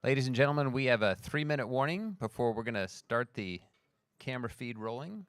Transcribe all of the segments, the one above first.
Ladies and gentlemen, we have a 3-minute warning before we're going to start the camera feed rolling.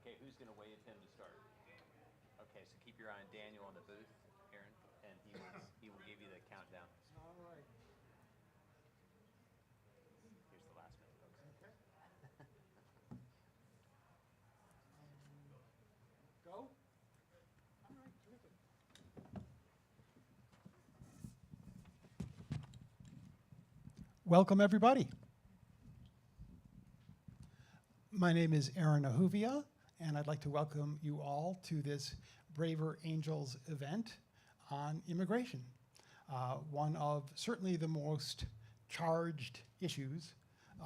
Okay, who's going to wave him to start? Okay, so keep your eye on Daniel in the booth, Aaron, and he will give you the countdown. All right. Here's the last minute, folks. Okay. Go. All right, terrific. Welcome, everybody. My name is Aaron Ahuvia, and I'd like to welcome you all to this Braver Angels event on immigration, one of certainly the most charged issues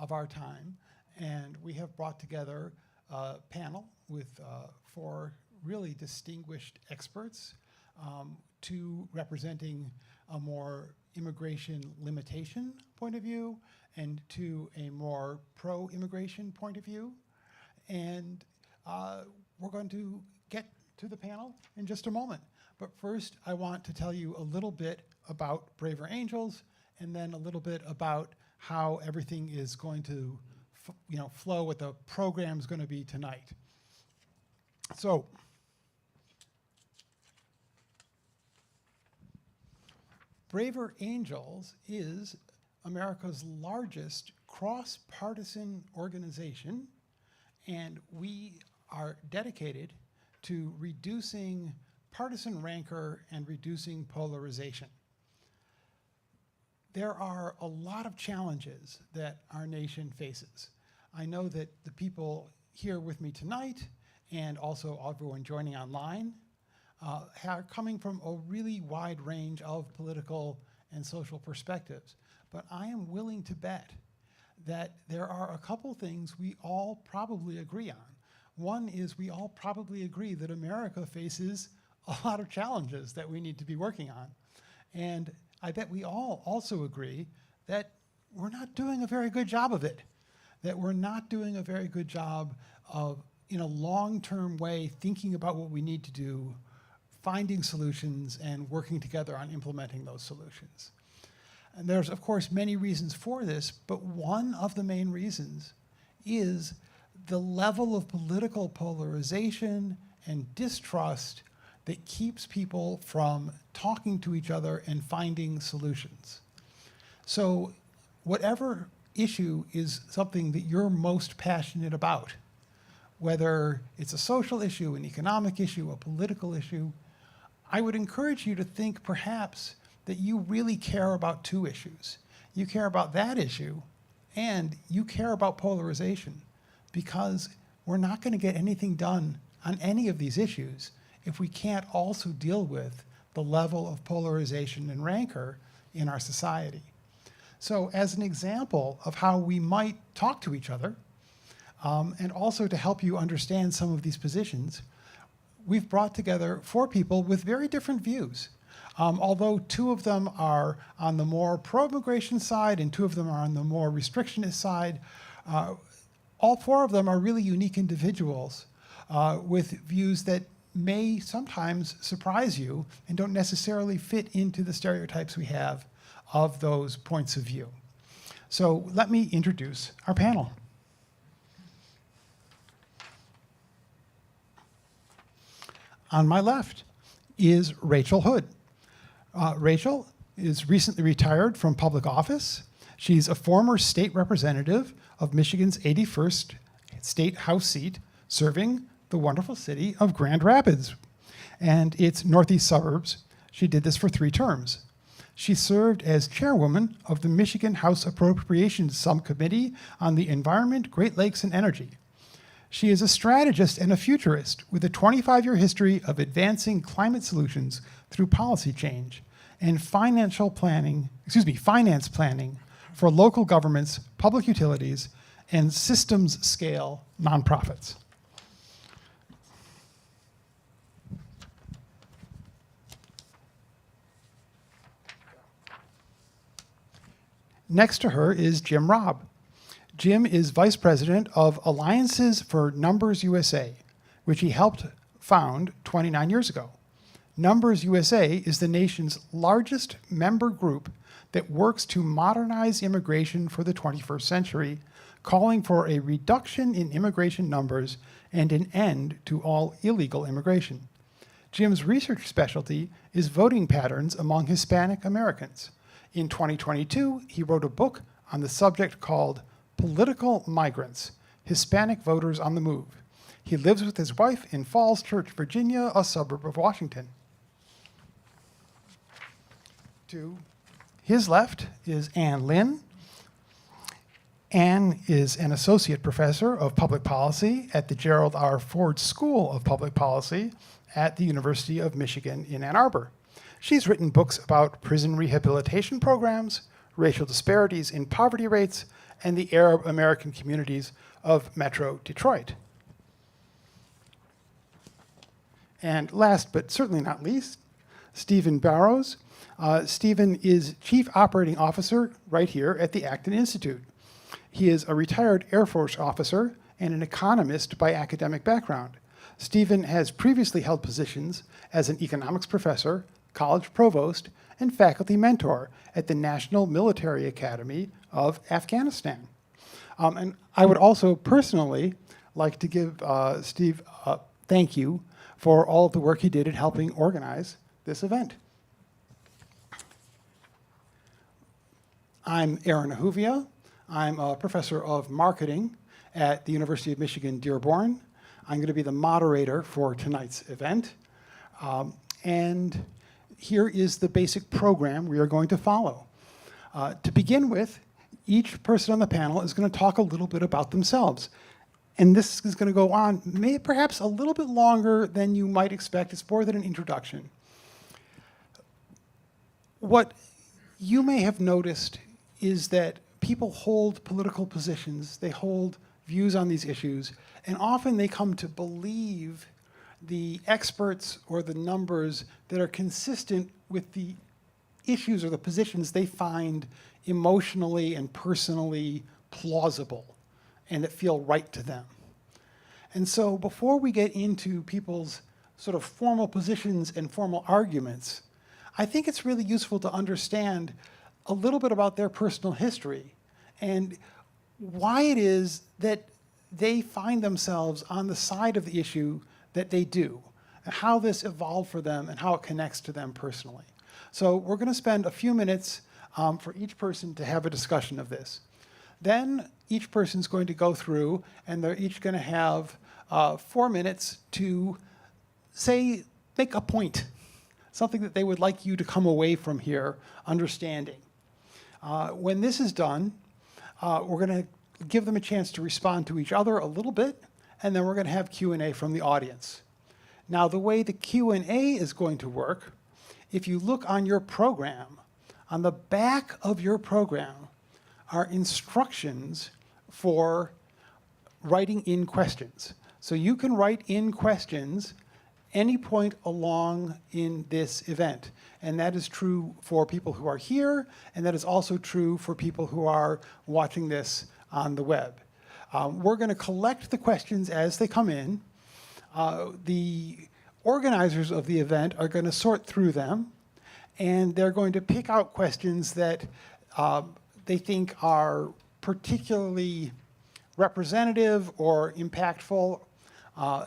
of our time. And we have brought together a panel with 4 really distinguished experts, 2 representing a more immigration limitation point of view and 2 a more pro-immigration point of view. And we're going to get to the panel in just a moment. But first, I want to tell you a little bit about Braver Angels, and then a little bit about how everything is going to flow, what the program's going to be tonight. So, Braver Angels is America's largest cross-partisan organization, and we are dedicated to reducing partisan rancor and reducing polarization. There are a lot of challenges that our nation faces. I know that the people here with me tonight, and also everyone joining online, are coming from a really wide range of political and social perspectives. But I am willing to bet that there are a couple things we all probably agree on. One is we all probably agree that America faces a lot of challenges that we need to be working on. And I bet we all also agree that we're not doing a very good job of it, that we're not doing a very good job of, in a long-term way, thinking about what we need to do, finding solutions, and working together on implementing those solutions. And there's, of course, many reasons for this, but one of the main reasons is the level of political polarization and distrust that keeps people from talking to each other and finding solutions. So whatever issue is something that you're most passionate about, whether it's a social issue, an economic issue, a political issue, I would encourage you to think perhaps that you really care about 2 issues. You care about that issue, and you care about polarization, because we're not going to get anything done on any of these issues if we can't also deal with the level of polarization and rancor in our society. So as an example of how we might talk to each other, and also to help you understand some of these positions, we've brought together 4 people with very different views. Although 2 of them are on the more pro-immigration side and 2 of them are on the more restrictionist side, all 4 of them are really unique individuals with views that may sometimes surprise you and don't necessarily fit into the stereotypes we have of those points of view. So let me introduce our panel. On my left is Rachel Hood. Rachel is recently retired from public office. She's a former state representative of Michigan's 81st State House seat, serving the wonderful city of Grand Rapids and its northeast suburbs. She did this for 3 terms. She served as chairwoman of the Michigan House Appropriations Subcommittee on the Environment, Great Lakes, and Energy. She is a strategist and a futurist with a 25-year history of advancing climate solutions through policy change and finance planning for local governments, public utilities, and systems-scale nonprofits. Next to her is Jim Robb. Jim is Vice President of Alliances for Numbers USA, which he helped found 29 years ago. Numbers USA is the nation's largest member group that works to modernize immigration for the 21st century, calling for a reduction in immigration numbers and an end to all illegal immigration. Jim's research specialty is voting patterns among Hispanic Americans. In 2022, he wrote a book on the subject called Political Migrants, Hispanic Voters on the Move. He lives with his wife in Falls Church, Virginia, a suburb of Washington. To his left is Ann Lynn. Ann is an associate professor of public policy at the Gerald R. Ford School of Public Policy at the University of Michigan in Ann Arbor. She's written books about prison rehabilitation programs, racial disparities in poverty rates, and the Arab American communities of Metro Detroit. And last but certainly not least, Stephen Barrows. Stephen is Chief Operating Officer right here at the Acton Institute. He is a retired Air Force officer and an economist by academic background. Stephen has previously held positions as an economics professor, college provost, and faculty mentor at the National Military Academy of Afghanistan. And I would also personally like to give Steve a thank you for all of the work he did in helping organize this event. I'm Aaron Ahuvia. I'm a professor of marketing at the University of Michigan, Dearborn. I'm going to be the moderator for tonight's event. And here is the basic program we are going to follow. To begin with, each person on the panel is going to talk a little bit about themselves. And this is going to go on perhaps a little bit longer than you might expect. It's more than an introduction. What you may have noticed is that people hold political positions, they hold views on these issues, and often they come to believe the experts or the numbers that are consistent with the issues or the positions they find emotionally and personally plausible and that feel right to them. And so before we get into people's sort of formal positions and formal arguments, I think it's really useful to understand a little bit about their personal history and why it is that they find themselves on the side of the issue that they do, and how this evolved for them and how it connects to them personally. So we're going to spend a few minutes for each person to have a discussion of this. Then each person's going to go through, and they're each going to have 4 minutes to make a point, something that they would like you to come away from here understanding. When this is done, we're going to give them a chance to respond to each other a little bit, and then we're going to have Q&A from the audience. Now, the way the Q&A is going to work, if you look on your program, On the back of your program are instructions for writing in questions. So you can write in questions any point along in this event. And that is true for people who are here, and that is also true for people who are watching this on the web. We're going to collect the questions as they come in. The organizers of the event are going to sort through them, and they're going to pick out questions that they think are particularly representative or impactful,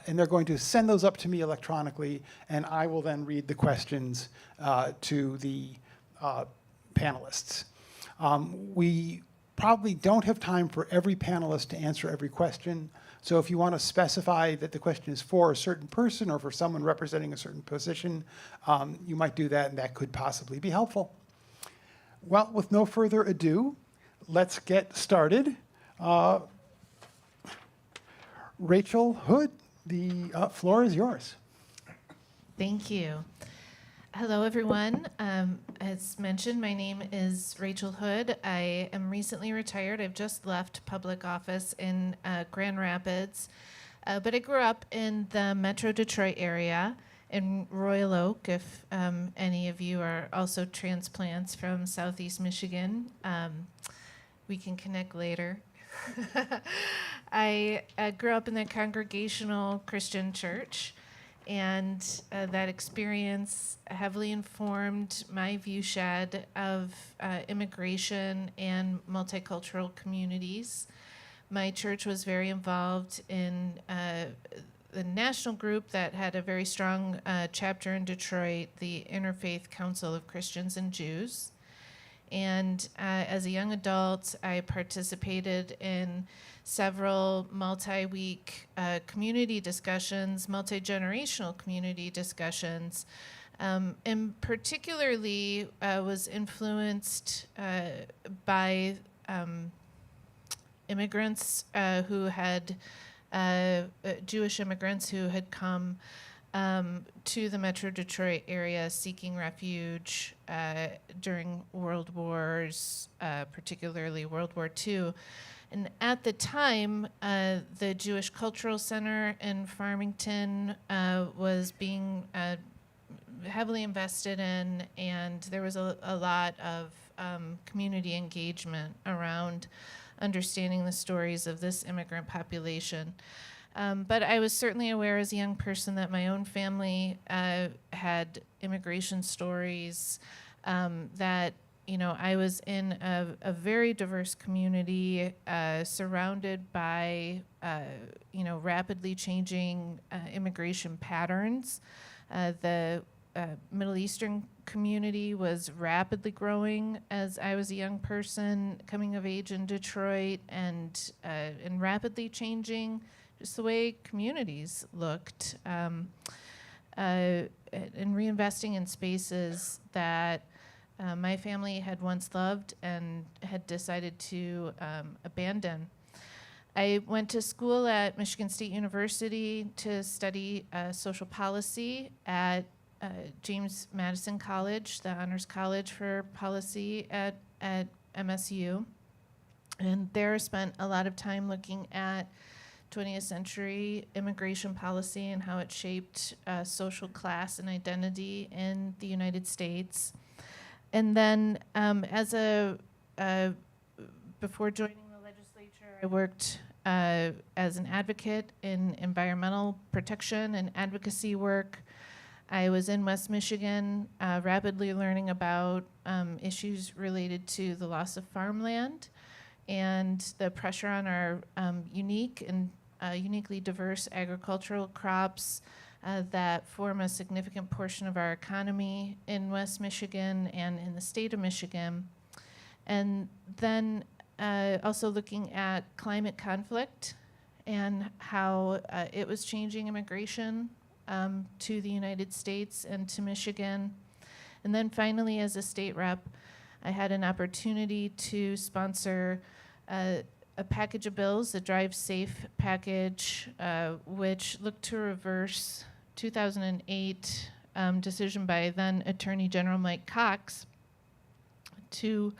and they're going to send those up to me electronically, and I will then read the questions to the panelists. We probably don't have time for every panelist to answer every question, so if you want to specify that the question is for a certain person or for someone representing a certain position, you might do that, and that could possibly be helpful. Well, with no further ado, let's get started. Rachel Hood, the floor is yours. Thank you. Hello, everyone. As mentioned, my name is Rachel Hood. I am recently retired. I've just left public office in Grand Rapids, but I grew up in the Metro Detroit area in Royal Oak, if any of you are also transplants from Southeast Michigan. We can connect later. I grew up in the Congregational Christian Church, and that experience heavily informed my viewshed of immigration and multicultural communities. My church was very involved in the national group that had a very strong chapter in Detroit, the Interfaith Council of Christians and Jews. And as a young adult, I participated in several multi-week community discussions, multi-generational community discussions, and particularly was influenced by immigrants who had, Jewish immigrants who had come to the Metro Detroit area seeking refuge during World Wars, particularly World War II. And at the time, the Jewish Cultural Center in Farmington was being heavily invested in, and there was a lot of community engagement around understanding the stories of this immigrant population. But I was certainly aware as a young person that my own family had immigration stories, that I was in a very diverse community, surrounded by rapidly changing immigration patterns. The Middle Eastern community was rapidly growing as I was a young person coming of age in Detroit, and rapidly changing just the way communities looked, and reinvesting in spaces that my family had once loved and had decided to abandon. I went to school at Michigan State University to study social policy at James Madison College, the Honors College for Policy at MSU. And there spent a lot of time looking at 20th century immigration policy and how it shaped social class and identity in the United States. And then before joining the legislature, I worked as an advocate in environmental protection and advocacy work. I was in West Michigan, rapidly learning about issues related to the loss of farmland and the pressure on our unique and uniquely diverse agricultural crops that form a significant portion of our economy in West Michigan and in the state of Michigan. And then also looking at climate conflict and how it was changing immigration to the United States and to Michigan. And then finally, as a state rep, I had an opportunity to sponsor a package of bills, the Drive Safe package, which looked to reverse 2008 decision by then Attorney General Mike Cox to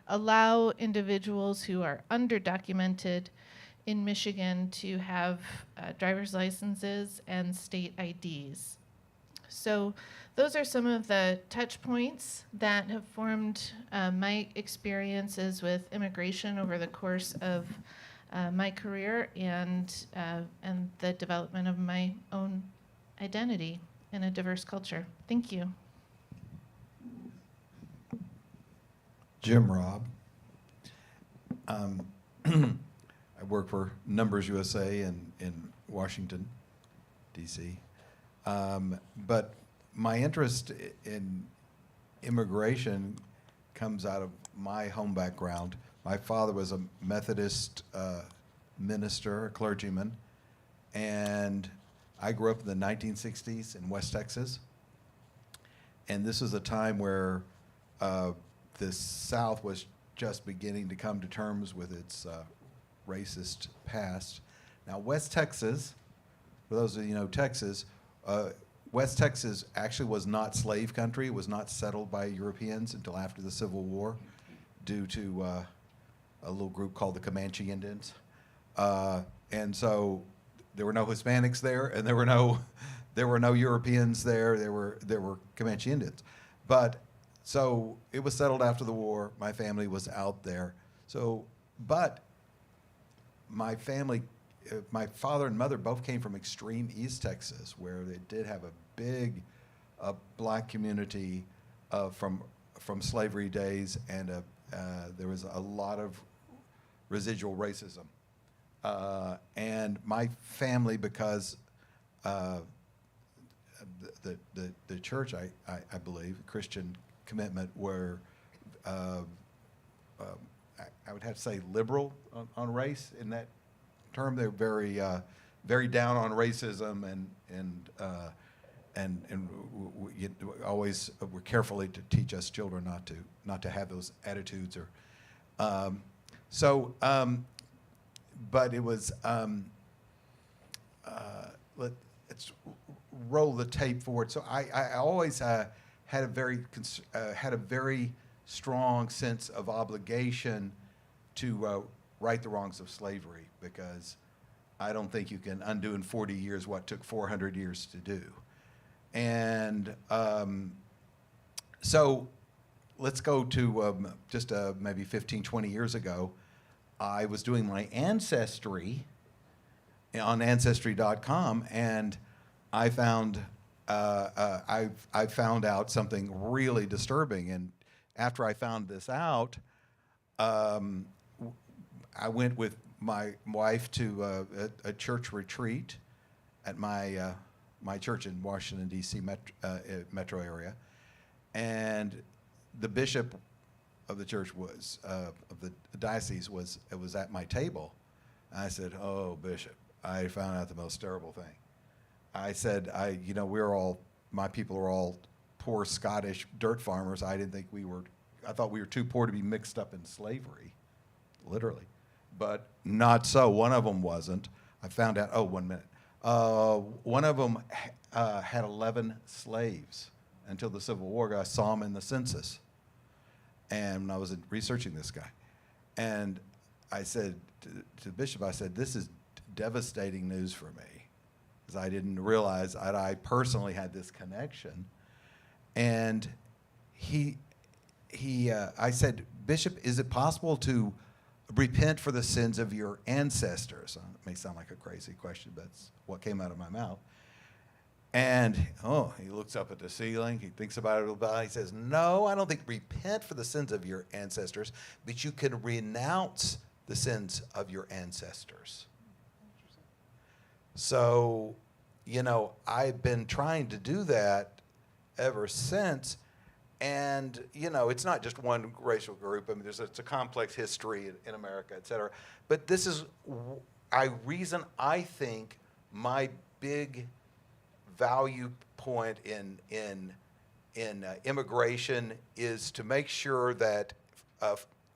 allow individuals who are underdocumented in Michigan to have driver's licenses and state IDs. So those are some of the touch points that have formed my experiences with immigration over the course of my career and the development of my own identity in a diverse culture. Thank you. Jim Robb. I work for Numbers USA in Washington, D.C. But my interest in immigration comes out of my home background. My father was a Methodist minister, a clergyman, and I grew up in the 1960s in West Texas. And this was a time where the South was just beginning to come to terms with its racist past. Now, West Texas, for those of you who know Texas, West Texas actually was not slave country. It was not settled by Europeans until after the Civil War due to a little group called the Comanche Indians. And so there were no Hispanics there, and there were no Europeans there. There were Comanche Indians. But so it was settled after the war. My family was out there. So, but my family, my father and mother both came from extreme East Texas, where they did have a big black community from slavery days, and there was a lot of residual racism. And my family, because the church, I believe, Christian commitment, were I would have to say liberal on race in that term. They're very down on racism, and we always were carefully to teach us children not to have those attitudes or but it was let's roll the tape forward. So I always had a very strong sense of obligation to right the wrongs of slavery, because I don't think you can undo in 40 years what took 400 years to do. And so let's go to just maybe 15, 20 years ago. I was doing my ancestry on Ancestry.com, and I found I found out something really disturbing. And after I found this out, I went with my wife to a church retreat at my church in Washington, D.C. metro area, and the bishop of the church of the diocese was at my table. I said, "Oh, Bishop, I found out the most terrible thing." I said, my people are all poor Scottish dirt farmers. I thought we were too poor to be mixed up in slavery, literally. But not so. One of them wasn't. I found out, 1 minute. One of them had 11 slaves until the Civil War. I saw him in the census. And I was researching this guy. And I said to the bishop, I said, "This is devastating news for me," because I didn't realize that I personally had this connection. And I said, "Bishop, is it possible to repent for the sins of your ancestors?" It may sound like a crazy question, but that's what came out of my mouth. And, he looks up at the ceiling. He thinks about it a little bit. He says, "No, I don't think repent for the sins of your ancestors, but you can renounce the sins of your ancestors." So, I've been trying to do that ever since. And, it's not just one racial group. I mean, it's a complex history in America, et cetera. But this is reason I think my big value point in immigration is to make sure that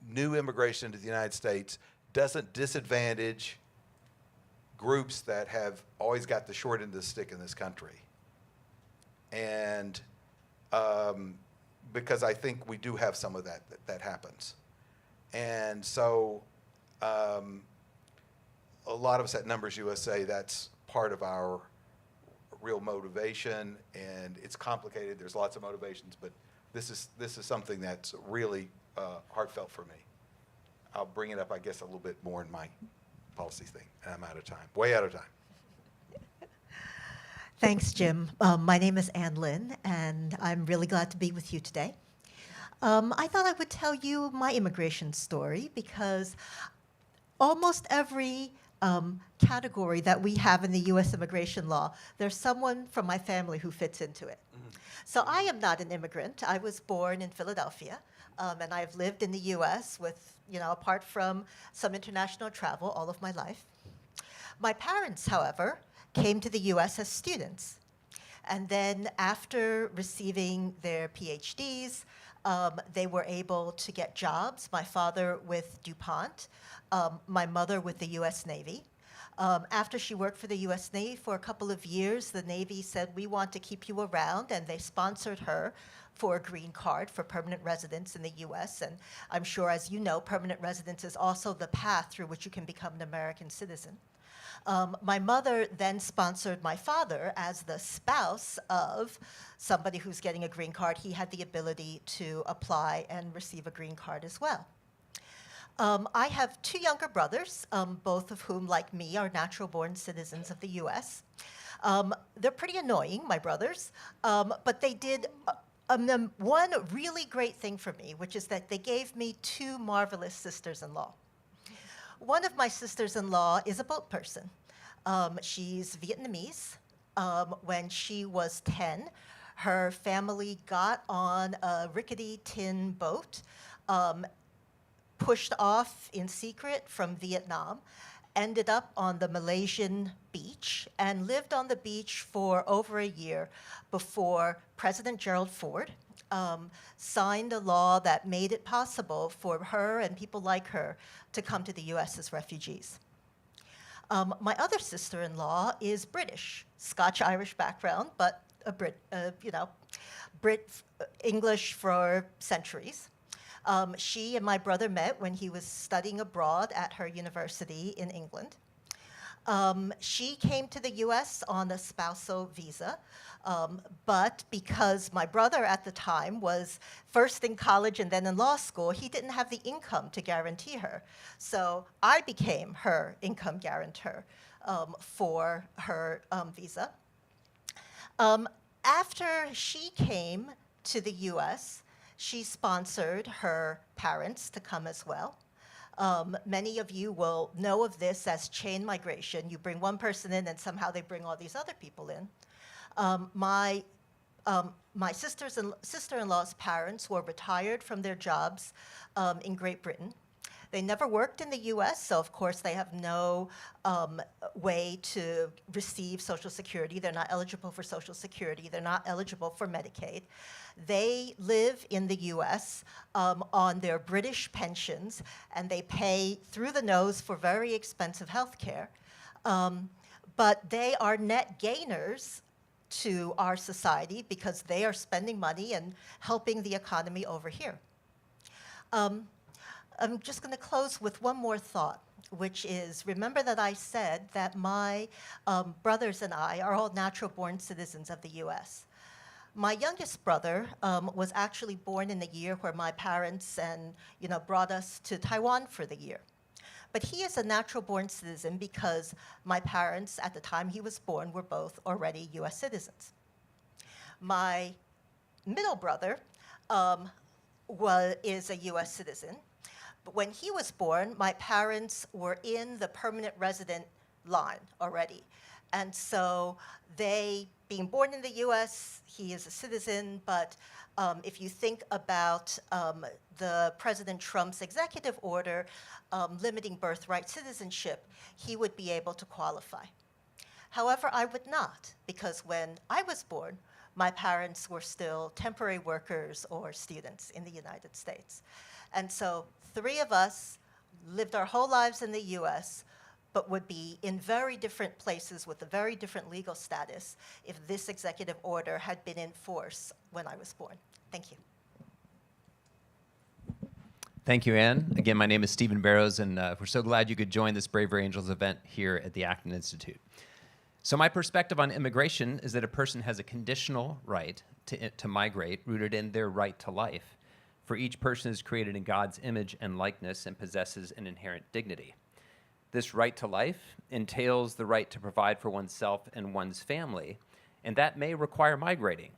new immigration to the United States doesn't disadvantage groups that have always got the short end of the stick in this country. And because I think we do have some of that happens. And so a lot of us at Numbers USA, that's part of our real motivation, and it's complicated. There's lots of motivations, but this is something that's really heartfelt for me. I'll bring it up, I guess, a little bit more in my policy thing, and I'm out of time, way out of time. Thanks, Jim. My name is Ann Lynn, and I'm really glad to be with you today. I thought I would tell you my immigration story because almost every category that we have in the U.S. immigration law, there's someone from my family who fits into it. So I am not an immigrant. I was born in Philadelphia, and I've lived in the U.S. with, apart from some international travel, all of my life. My parents, however, came to the U.S. as students. And then after receiving their Ph.D s, they were able to get jobs, my father with DuPont, my mother with the U.S. Navy. After she worked for the U.S. Navy for a couple of years, the Navy said, we want to keep you around, and they sponsored her for a green card for permanent residence in the U.S. And I'm sure, as you know, permanent residence is also the path through which you can become an American citizen. My mother then sponsored my father as the spouse of somebody who's getting a green card. He had the ability to apply and receive a green card as well. I have two younger brothers, both of whom, like me, are natural-born citizens of the U.S. They're pretty annoying, my brothers, but they did one really great thing for me, which is that they gave me two marvelous sisters-in-law. One of my sisters-in-law is a boat person. She's Vietnamese. When she was 10, her family got on a rickety tin boat, pushed off in secret from Vietnam, ended up on the Malaysian beach, and lived on the beach for over a year before President Gerald Ford signed a law that made it possible for her and people like her to come to the U.S. as refugees. My other sister-in-law is British, Scotch-Irish background, but a Brit, English for centuries. She and my brother met when he was studying abroad at her university in England. She came to the U.S. on a spousal visa, but because my brother at the time was first in college and then in law school, he didn't have the income to guarantee her. So I became her income guarantor for her visa. After she came to the U.S., she sponsored her parents to come as well. Many of you will know of this as chain migration. You bring one person in and somehow they bring all these other people in. My sister-in-law's parents were retired from their jobs in Great Britain. They never worked in the U.S., so of course they have no way to receive Social Security. They're not eligible for Social Security. They're not eligible for Medicaid. They live in the U.S. On their British pensions, and they pay through the nose for very expensive health care. But they are net gainers to our society because they are spending money and helping the economy over here. I'm just going to close with one more thought, which is, remember that I said that my brothers and I are all natural-born citizens of the U.S. My youngest brother was actually born in the year where my parents brought us to Taiwan for the year. But he is a natural-born citizen because my parents, at the time he was born, were both already U.S. citizens. My middle brother is a U.S. citizen. But when he was born, my parents were in the permanent resident line already. And so they, being born in the U.S., he is a citizen, but if you think about the President Trump's executive order limiting birthright citizenship, he would be able to qualify. However, I would not, because when I was born, my parents were still temporary workers or students in the United States. And so 3 of us lived our whole lives in the US, but would be in very different places with a very different legal status if this executive order had been in force when I was born. Thank you. Thank you, Anne. Again, my name is Stephen Barrows, and we're so glad you could join this Braver Angels event here at the Acton Institute. So my perspective on immigration is that a person has a conditional right to migrate, rooted in their right to life. For each person is created in God's image and likeness and possesses an inherent dignity. This right to life entails the right to provide for oneself and one's family, and that may require migrating.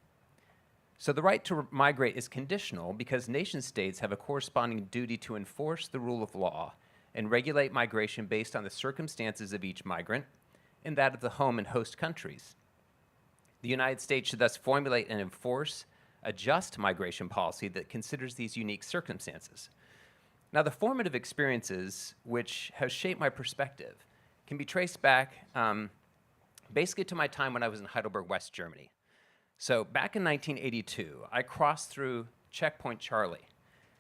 So the right to migrate is conditional because nation states have a corresponding duty to enforce the rule of law and regulate migration based on the circumstances of each migrant and that of the home and host countries. The United States should thus formulate and enforce a just migration policy that considers these unique circumstances. Now, the formative experiences which have shaped my perspective can be traced back basically to my time when I was in Heidelberg, West Germany. So back in 1982, I crossed through Checkpoint Charlie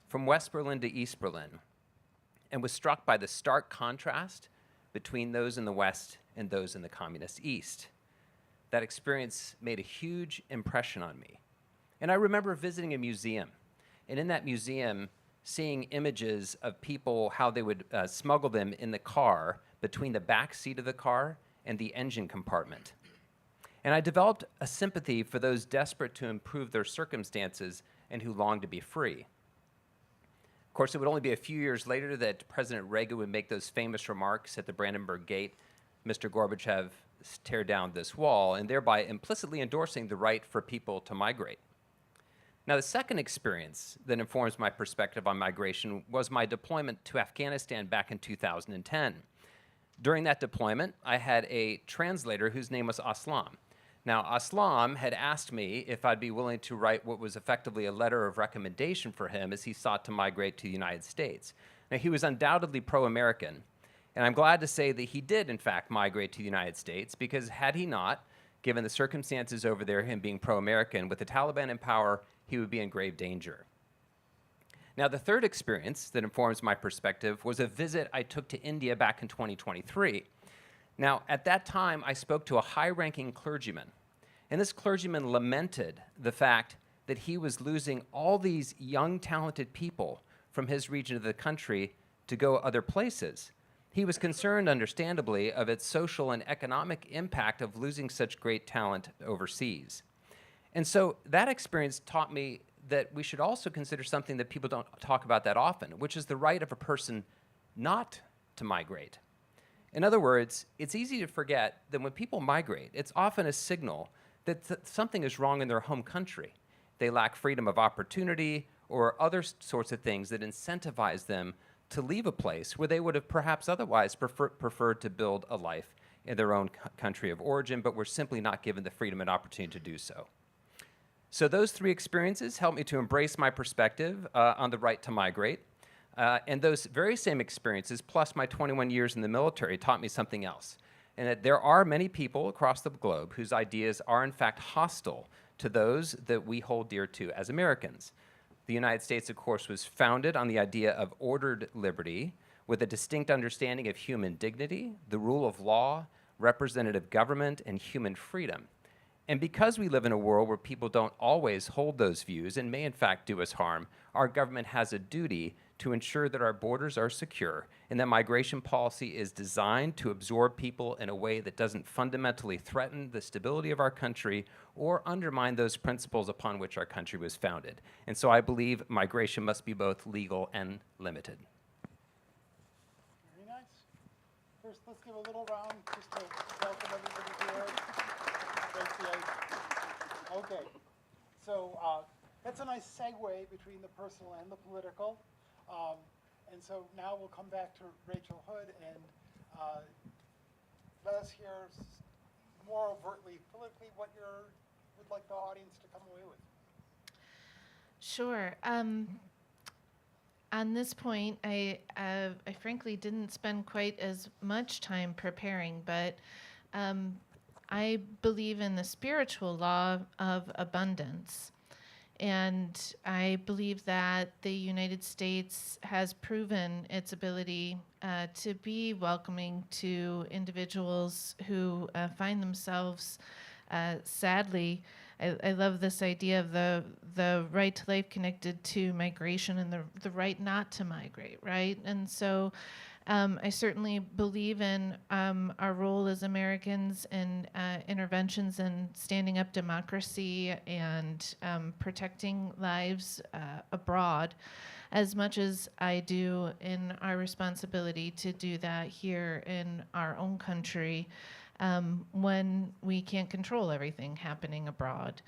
from West Berlin to East Berlin and was struck by the stark contrast between those in the West and those in the communist East. That experience made a huge impression on me. And I remember visiting a museum, and in that museum, seeing images of people, how they would smuggle them in the car between the back seat of the car and the engine compartment. And I developed a sympathy for those desperate to improve their circumstances and who longed to be free. Of course, it would only be a few years later that President Reagan would make those famous remarks at the Brandenburg Gate, Mr. Gorbachev, tear down this wall, and thereby implicitly endorsing the right for people to migrate. Now, the second experience that informs my perspective on migration was my deployment to Afghanistan back in 2010. During that deployment, I had a translator whose name was Aslam. Now, Aslam had asked me if I'd be willing to write what was effectively a letter of recommendation for him as he sought to migrate to the United States. Now, he was undoubtedly pro-American, and I'm glad to say that he did, in fact, migrate to the United States, because had he not, given the circumstances over there, him being pro-American, with the Taliban in power, he would be in grave danger. Now, the third experience that informs my perspective was a visit I took to India back in 2023. Now, at that time, I spoke to a high-ranking clergyman, and this clergyman lamented the fact that he was losing all these young, talented people from his region of the country to go other places. He was concerned, understandably, of its social and economic impact of losing such great talent overseas. And so that experience taught me that we should also consider something that people don't talk about that often, which is the right of a person not to migrate. In other words, it's easy to forget that when people migrate, it's often a signal that something is wrong in their home country. They lack freedom of opportunity or other sorts of things that incentivize them to leave a place where they would have perhaps otherwise preferred to build a life in their own country of origin, but were simply not given the freedom and opportunity to do so. So those three experiences helped me to embrace my perspective on the right to migrate. And those very same experiences, plus my 21 years in the military, taught me something else. And that there are many people across the globe whose ideas are in fact hostile to those that we hold dear to as Americans. The United States, of course, was founded on the idea of ordered liberty with a distinct understanding of human dignity, the rule of law, representative government, and human freedom. And because we live in a world where people don't always hold those views and may in fact do us harm, our government has a duty to ensure that our borders are secure and that migration policy is designed to absorb people in a way that doesn't fundamentally threaten the stability of our country or undermine those principles upon which our country was founded. And so I believe migration must be both legal and limited. Very nice. First, let's give a little round just to welcome everybody here. Okay, so that's a nice segue between the personal and the political. And so now we'll come back to Rachel Hood and let us hear more overtly politically what you would like the audience to come away with. Sure. On this point, I frankly didn't spend quite as much time preparing, but I believe in the spiritual law of abundance. And I believe that the United States has proven its ability to be welcoming to individuals who find themselves, sadly, I love this idea of the right to life connected to migration and the right not to migrate, right? And so I certainly believe in our role as Americans in interventions and standing up democracy and protecting lives abroad as much as I do in our responsibility to do that here in our own country when we can't control everything happening abroad.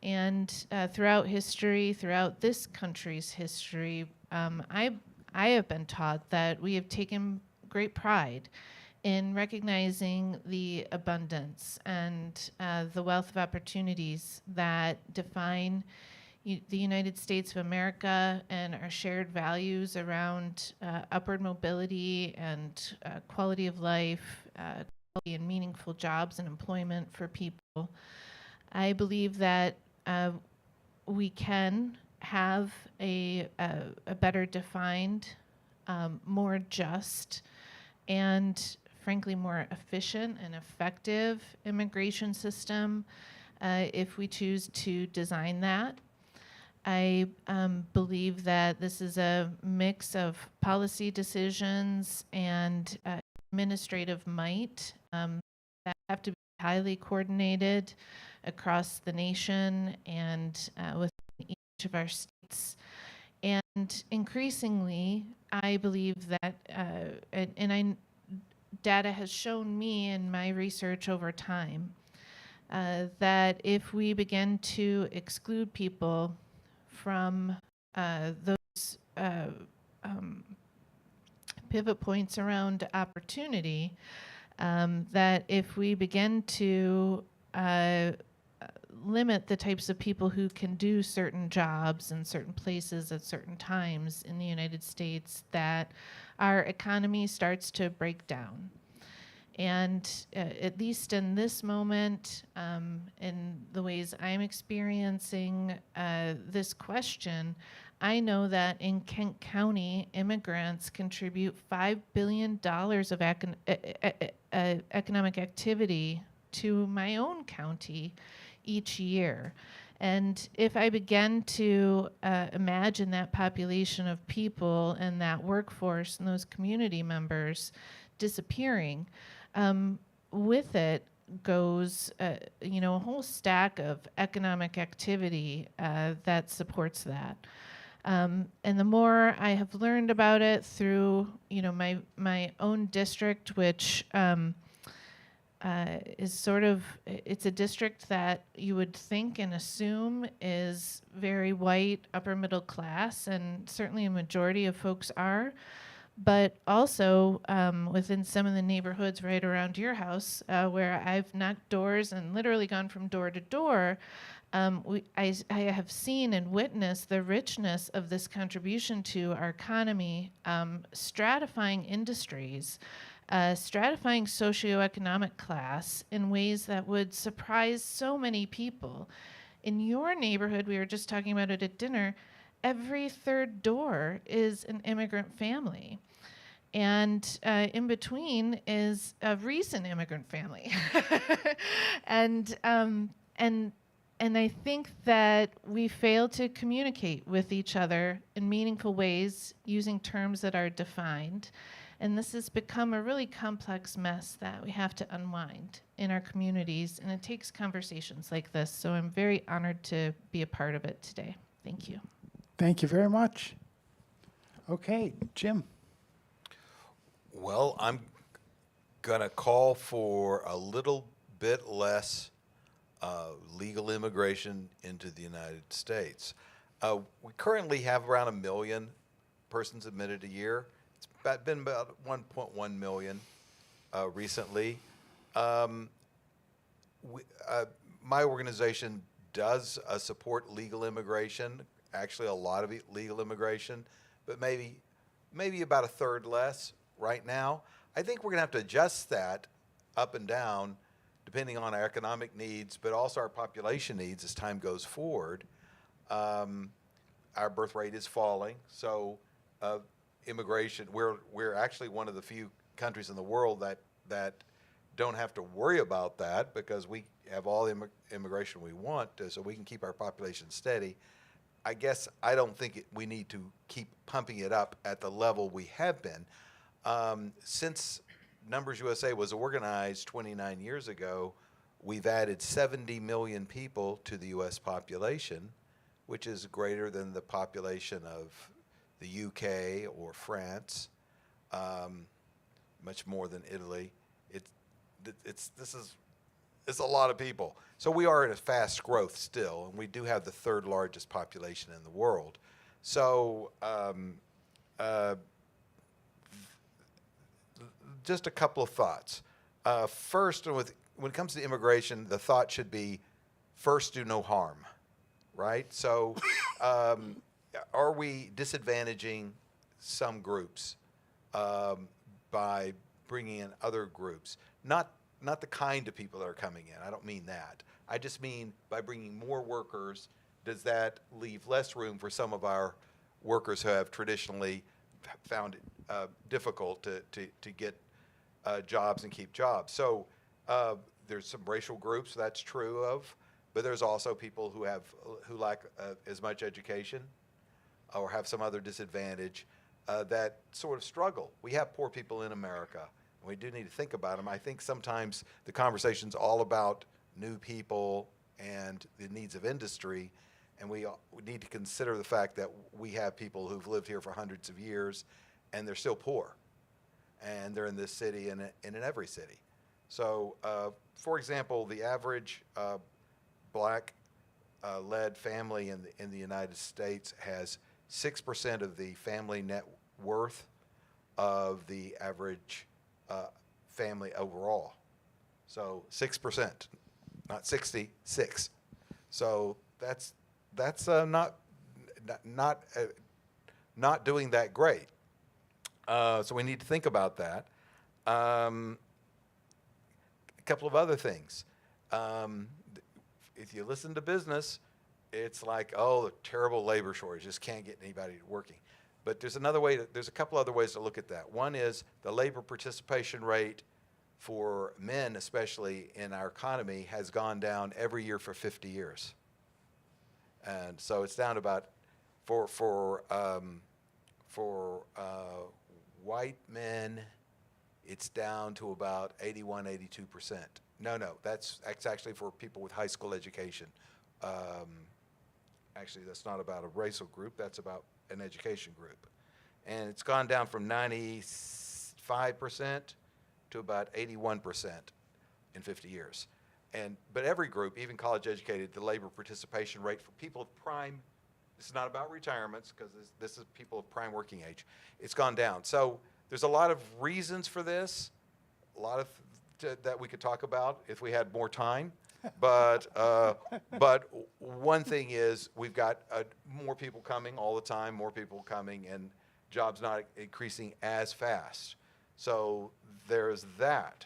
And throughout history, throughout this country's history, I have been taught that we have taken great pride in recognizing the abundance and the wealth of opportunities that define the United States of America and our shared values around upward mobility and quality of life, quality and meaningful jobs and employment for people. I believe that we can have a better defined, more just, and frankly more efficient and effective immigration system if we choose to design that. I believe that this is a mix of policy decisions and administrative might that have to be highly coordinated across the nation and within each of our states. And increasingly, I believe that, data has shown me in my research over time that if we begin to exclude people from those pivot points around opportunity, that if we begin to limit the types of people who can do certain jobs in certain places at certain times in the United States, that our economy starts to break down. And at least in this moment, in the ways I'm experiencing this question, I know that in Kent County, immigrants contribute $5 billion of economic activity to my own county each year. And if I begin to imagine that population of people and that workforce and those community members disappearing, with it goes, a whole stack of economic activity that supports that. And the more I have learned about it through, my own district, which is sort of, it's a district that you would think and assume is very white, upper middle class, and certainly a majority of folks are. But also within some of the neighborhoods right around your house, where I've knocked doors and literally gone from door to door, I have seen and witnessed the richness of this contribution to our economy, stratifying industries, stratifying socioeconomic class in ways that would surprise so many people. In your neighborhood, we were just talking about it at dinner, every third door is an immigrant family. And in between is a recent immigrant family. And I think that we fail to communicate with each other in meaningful ways using terms that are defined. And this has become a really complex mess that we have to unwind in our communities. And it takes conversations like this. So I'm very honored to be a part of it today. Thank you. Thank you very much. Okay, Jim. Well, I'm going to call for a little bit less legal immigration into the United States. We currently have around 1 million persons admitted a year. It's been about 1.1 million recently. My organization does support legal immigration, actually a lot of legal immigration, but maybe about a third less right now. I think we're going to have to adjust that up and down depending on our economic needs, but also our population needs as time goes forward. Our birth rate is falling, so immigration, we're actually one of the few countries in the world that don't have to worry about that because we have all the immigration we want, so we can keep our population steady. I guess I don't think we need to keep pumping it up at the level we have been. Since Numbers USA was organized 29 years ago, we've added 70 million people to the U.S. population, which is greater than the population of the UK or France, much more than Italy. It's a lot of people. So we are in a fast growth still, and we do have the third largest population in the world. So just a couple of thoughts. First, when it comes to immigration, the thought should be, first, do no harm, right? So are we disadvantaging some groups by bringing in other groups? Not the kind of people that are coming in. I don't mean that. I just mean by bringing more workers, does that leave less room for some of our workers who have traditionally found it difficult to get jobs and keep jobs? So there's some racial groups that's true of, but there's also people who lack as much education or have some other disadvantage that sort of struggle. We have poor people in America. We do need to think about them. I think sometimes the conversation's all about new people and the needs of industry, and we need to consider the fact that we have people who've lived here for hundreds of years, and they're still poor, and they're in this city and in every city. So, for example, the average black-led family in the United States has 6% of the family net worth of the average family overall. So 6%, not 60, 6. So that's not doing that great. So we need to think about that. A couple of other things. If you listen to business, it's like, oh, the terrible labor shortage, just can't get anybody working. But there's a couple other ways to look at that. One is the labor participation rate for men, especially in our economy, has gone down every year for 50 years. And so it's down about, for white men, it's down to about 81, 82%. No, that's actually for people with high school education. Actually, that's not about a racial group, that's about an education group. And it's gone down from 95% to about 81% in 50 years. But every group, even college educated, the labor participation rate for people of prime, this is not about retirements because this is people of prime working age, it's gone down. So there's a lot of reasons for this, a lot of that we could talk about if we had more time. But one thing is we've got more people coming all the time, more people coming, and jobs not increasing as fast. So there's that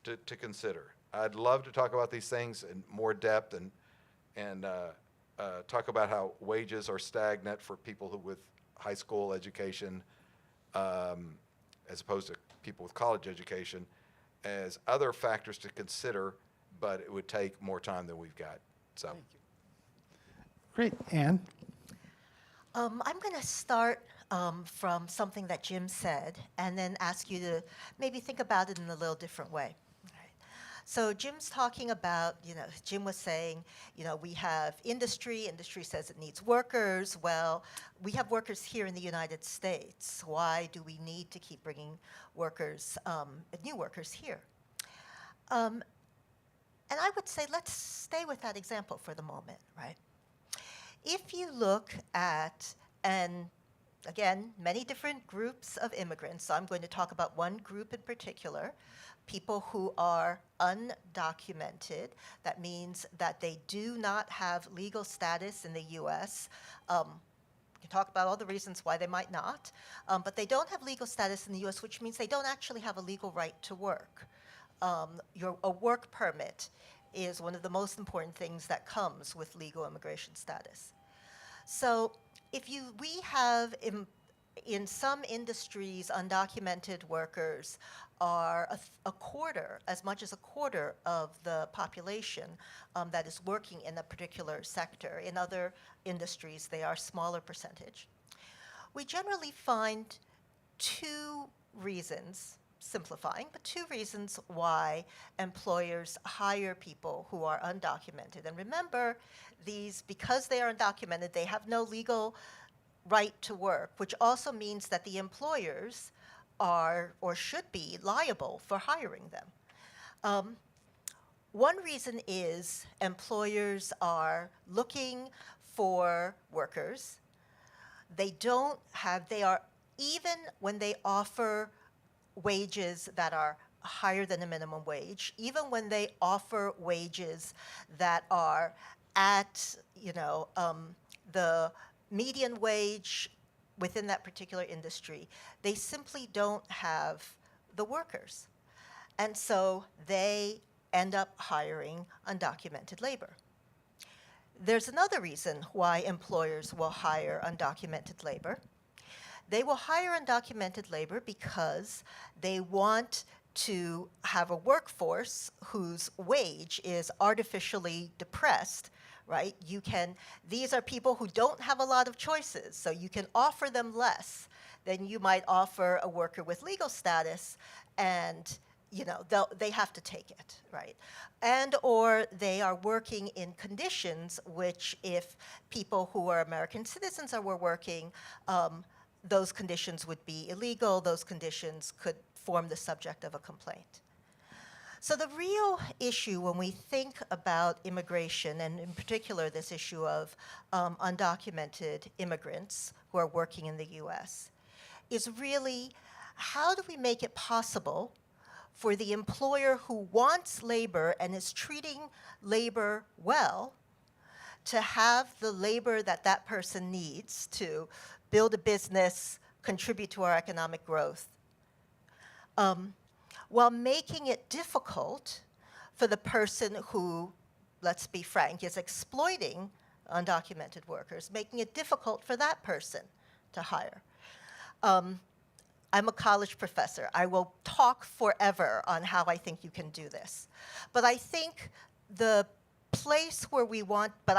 to consider. I'd love to talk about these things in more depth and talk about how wages are stagnant for people with high school education as opposed to people with college education as other factors to consider, but it would take more time than we've got. So. Thank you. Great. Anne? I'm going to start from something that Jim said and then ask you to maybe think about it in a little different way. Right. So Jim's talking about, Jim was saying, we have industry. Industry says it needs workers. Well, we have workers here in the United States. Why do we need to keep bringing workers, new workers here? And I would say let's stay with that example for the moment, right? If you look at, and again, many different groups of immigrants, so I'm going to talk about one group in particular, people who are undocumented. That means that they do not have legal status in the U.S. We can talk about all the reasons why they might not, but they don't have legal status in the U.S., which means they don't actually have a legal right to work. A work permit is one of the most important things that comes with legal immigration status. So if we have in some industries, undocumented workers are a quarter, as much as a quarter of the population that is working in a particular sector. In other industries, they are a smaller percentage. We generally find two reasons, simplifying, but two reasons why employers hire people who are undocumented. And remember, because they are undocumented, they have no legal right to work, which also means that the employers are or should be liable for hiring them. One reason is employers are looking for workers. They are, even when they offer wages that are higher than the minimum wage, even when they offer wages that are at, the median wage within that particular industry, they simply don't have the workers. And so they end up hiring undocumented labor. There's another reason why employers will hire undocumented labor. They will hire undocumented labor because they want to have a workforce whose wage is artificially depressed, right? These are people who don't have a lot of choices, so you can offer them less than you might offer a worker with legal status, and they have to take it, right? And or they are working in conditions which, if people who are American citizens were working, those conditions would be illegal. Those conditions could form the subject of a complaint. So the real issue when we think about immigration, and in particular this issue of undocumented immigrants who are working in the US, is really how do we make it possible for the employer who wants labor and is treating labor well to have the labor that that person needs to build a business, contribute to our economic growth, while making it difficult for the person who, let's be frank, is exploiting undocumented workers, making it difficult for that person to hire. I'm a college professor. I will talk forever on how I think you can do this. But I think the place where we want, but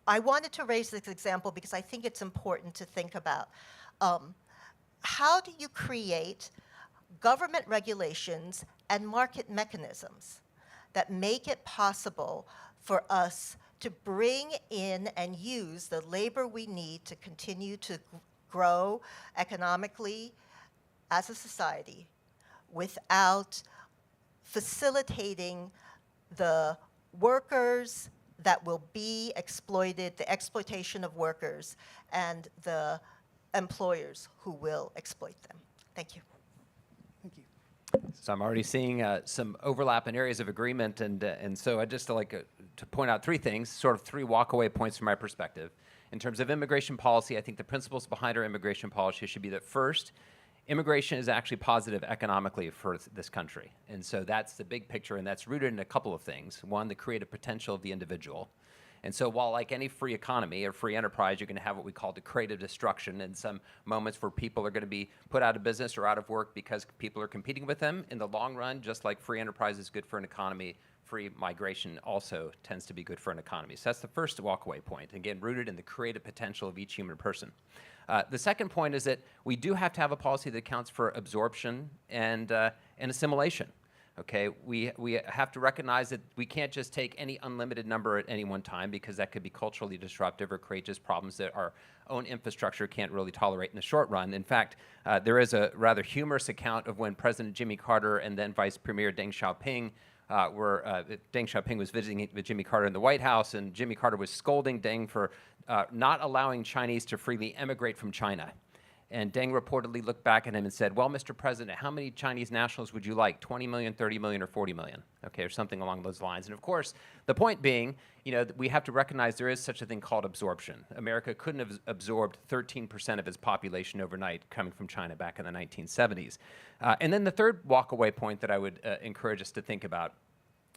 I wanted to raise this example because I think it's important to think about how do you create government regulations and market mechanisms that make it possible for us to bring in and use the labor we need to continue to grow economically as a society without facilitating the workers that will be exploited, the exploitation of workers, and the employers who will exploit them. Thank you. Thank you. So I'm already seeing some overlap in areas of agreement, and so I'd just like to point out three things, sort of three walkaway points from my perspective. In terms of immigration policy, I think the principles behind our immigration policy should be that first, immigration is actually positive economically for this country. And so that's the big picture, and that's rooted in a couple of things. One, the creative potential of the individual. And so while like any free economy or free enterprise, you're going to have what we call the creative destruction and some moments where people are going to be put out of business or out of work because people are competing with them. In the long run, just like free enterprise is good for an economy, free migration also tends to be good for an economy. So that's the first walkaway point, again, rooted in the creative potential of each human person. The second point is that we do have to have a policy that accounts for absorption and assimilation. Okay, we have to recognize that we can't just take any unlimited number at any one time because that could be culturally disruptive or create just problems that our own infrastructure can't really tolerate in the short run. In fact, there is a rather humorous account of when President Jimmy Carter and then Vice Premier Deng Xiaoping Deng Xiaoping was visiting with Jimmy Carter in the White House, and Jimmy Carter was scolding Deng for not allowing Chinese to freely emigrate from China. And Deng reportedly looked back at him and said, well, Mr. President, how many Chinese nationals would you like, 20 million, 30 million, or 40 million? Okay, or something along those lines. And of course, the point being, we have to recognize there is such a thing called absorption. America couldn't have absorbed 13% of its population overnight coming from China back in the 1970s. And then the third walkaway point that I would encourage us to think about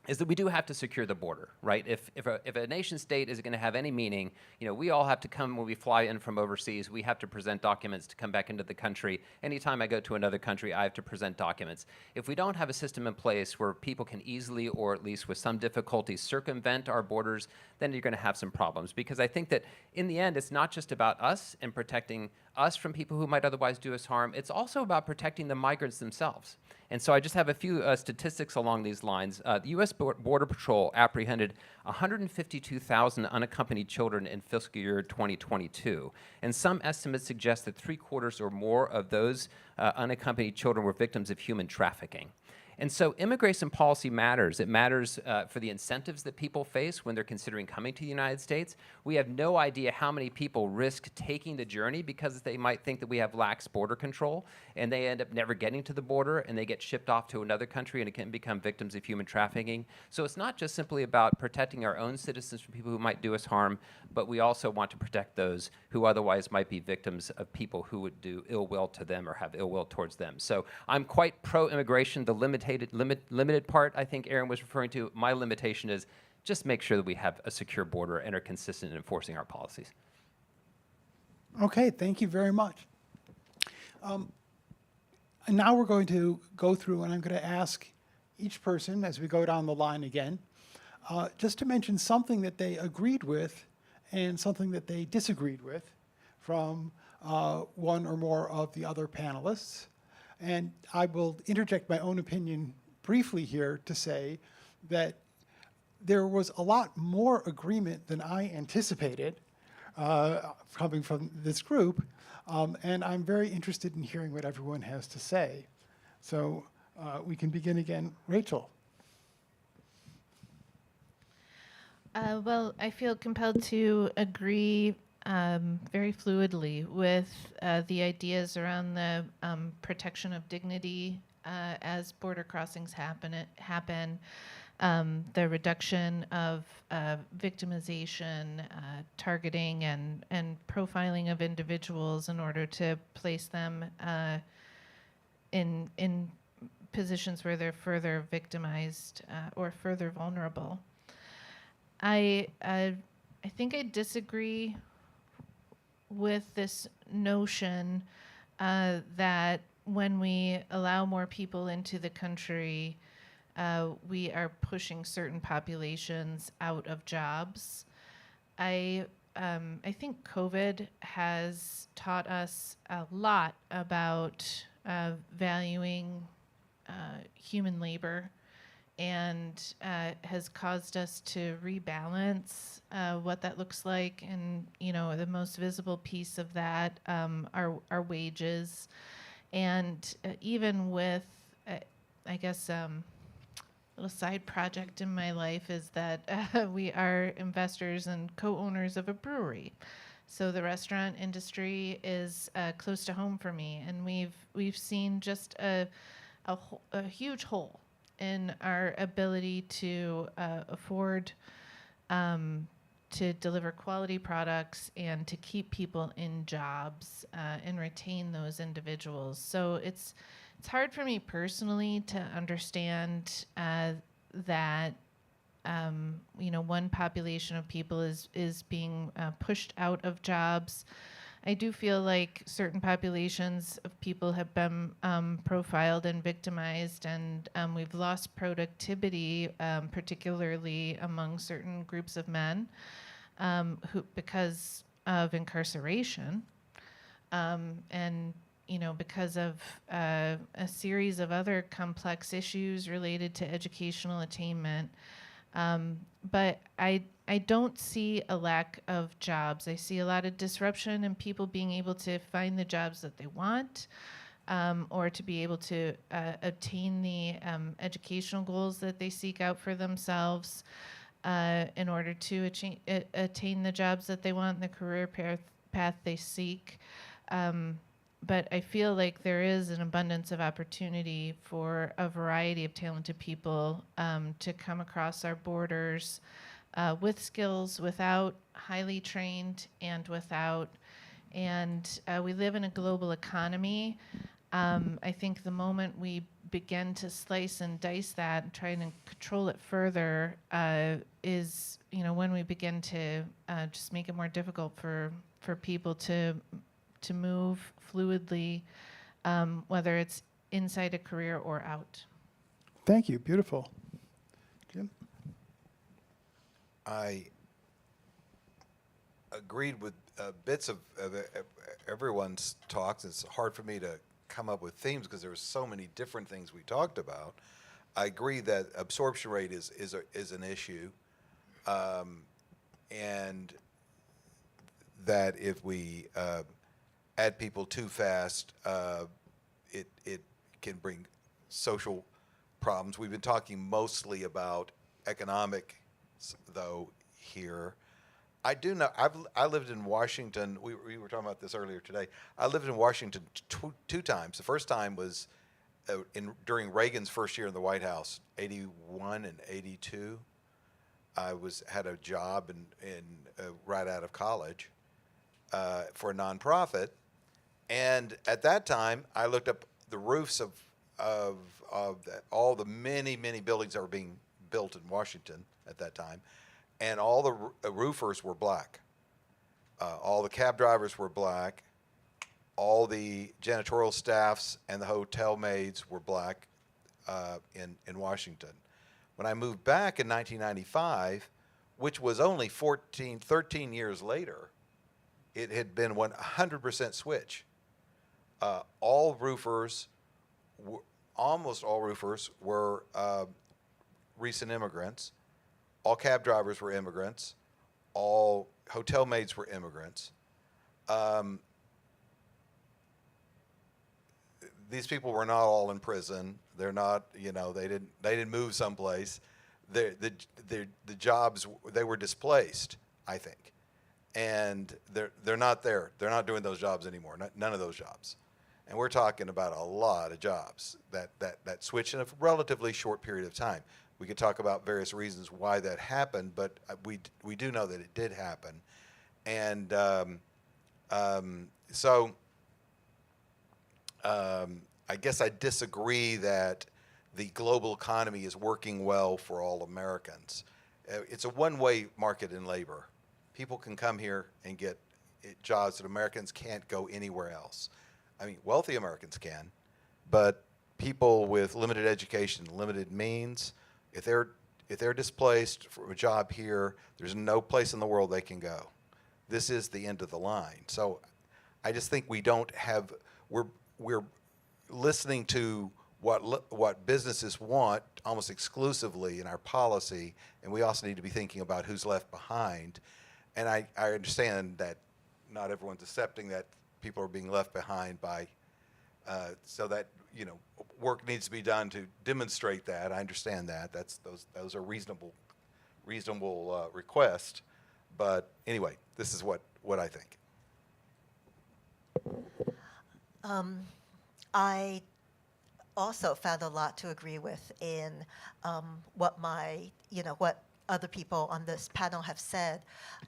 is that we do have to secure the border, right? If a nation state is going to have any meaning, we all have to come when we fly in from overseas. We have to present documents to come back into the country. Anytime I go to another country, I have to present documents. If we don't have a system in place where people can easily, or at least with some difficulty, circumvent our borders, then you're going to have some problems. Because I think that in the end, it's not just about us and protecting us from people who might otherwise do us harm. It's also about protecting the migrants themselves. And so I just have a few statistics along these lines. The U.S. Border Patrol apprehended 152,000 unaccompanied children in fiscal year 2022. And some estimates suggest that 3/4 or more of those unaccompanied children were victims of human trafficking. And so immigration policy matters. It matters for the incentives that people face when they're considering coming to the United States. We have no idea how many people risk taking the journey because they might think that we have lax border control, and they end up never getting to the border, and they get shipped off to another country, and it can become victims of human trafficking. So it's not just simply about protecting our own citizens from people who might do us harm, but we also want to protect those who otherwise might be victims of people who would do ill will to them or have ill will towards them. So I'm quite pro-immigration. The limited part I think Aaron was referring to, my limitation is just make sure that we have a secure border and are consistent in enforcing our policies. Okay, thank you very much. And now we're going to go through, and I'm going to ask each person as we go down the line again, just to mention something that they agreed with and something that they disagreed with from one or more of the other panelists. And I will interject my own opinion briefly here to say that there was a lot more agreement than I anticipated coming from this group, and I'm very interested in hearing what everyone has to say. So we can begin again. Rachel. Well, I feel compelled to agree very fluidly with the ideas around the protection of dignity as border crossings happen, the reduction of victimization, targeting, and profiling of individuals in order to place them in positions where they're further victimized or further vulnerable. I think I disagree with this notion that when we allow more people into the country, we are pushing certain populations out of jobs. I think COVID has taught us a lot about valuing human labor, and has caused us to rebalance what that looks like. And the most visible piece of that are wages. And even with, I guess, a little side project in my life is that we are investors and co-owners of a brewery. So the restaurant industry is close to home for me, and we've seen just a huge hole in our ability to afford to deliver quality products and to keep people in jobs and retain those individuals. So it's hard for me personally to understand that one population of people is being pushed out of jobs. I do feel like certain populations of people have been profiled and victimized, and we've lost productivity, particularly among certain groups of men, who because of incarceration, and because of a series of other complex issues related to educational attainment. But I don't see a lack of jobs. I see a lot of disruption in people being able to find the jobs that they want, or to be able to obtain the educational goals that they seek out for themselves in order to attain the jobs that they want and the career path they seek. But I feel like there is an abundance of opportunity for a variety of talented people to come across our borders with skills, without highly trained, and we live in a global economy. I think the moment we begin to slice and dice that and try and control it further is, when we begin to just make it more difficult for people to move fluidly, whether it's inside a career or out. Thank you. Beautiful. Jim? I agreed with bits of everyone's talks. It's hard for me to come up with themes because there were so many different things we talked about. I agree that absorption rate is an issue, and that if we add people too fast, it can bring social problems. We've been talking mostly about economic, though, here. I do know, I lived in Washington, we were talking about this earlier today. I lived in Washington two times. The first time was during Reagan's first year in the White House, 81 and 82. I had a job right out of college for a nonprofit. And at that time, I looked up the roofs of all the many, many buildings that were being built in Washington at that time. And all the roofers were black. All the cab drivers were black. All the janitorial staffs and the hotel maids were black in Washington. When I moved back in 1995, which was only 13 years later, it had been 100% switch. All roofers, almost all roofers were recent immigrants. All cab drivers were immigrants. All hotel maids were immigrants. These people were not all in prison. They're not, they didn't move someplace. The jobs, they were displaced, I think, and they're not there. They're not doing those jobs anymore. None of those jobs, and we're talking about a lot of jobs that switch in a relatively short period of time. We could talk about various reasons why that happened, but we do know that it did happen. And so I guess I disagree that the global economy is working well for all Americans. It's a one-way market in labor. People can come here and get jobs that Americans can't go anywhere else. I mean, wealthy Americans can, but people with limited education, limited means, if they're displaced from a job here, there's no place in the world they can go. This is the end of the line. So I just think we're listening to what businesses want almost exclusively in our policy, and we also need to be thinking about who's left behind. And I understand that not everyone's accepting that people are being left behind by, so that, work needs to be done to demonstrate that. I understand that. Those are reasonable requests. But anyway, this is what I think. I also found a lot to agree with in what other people on this panel have said.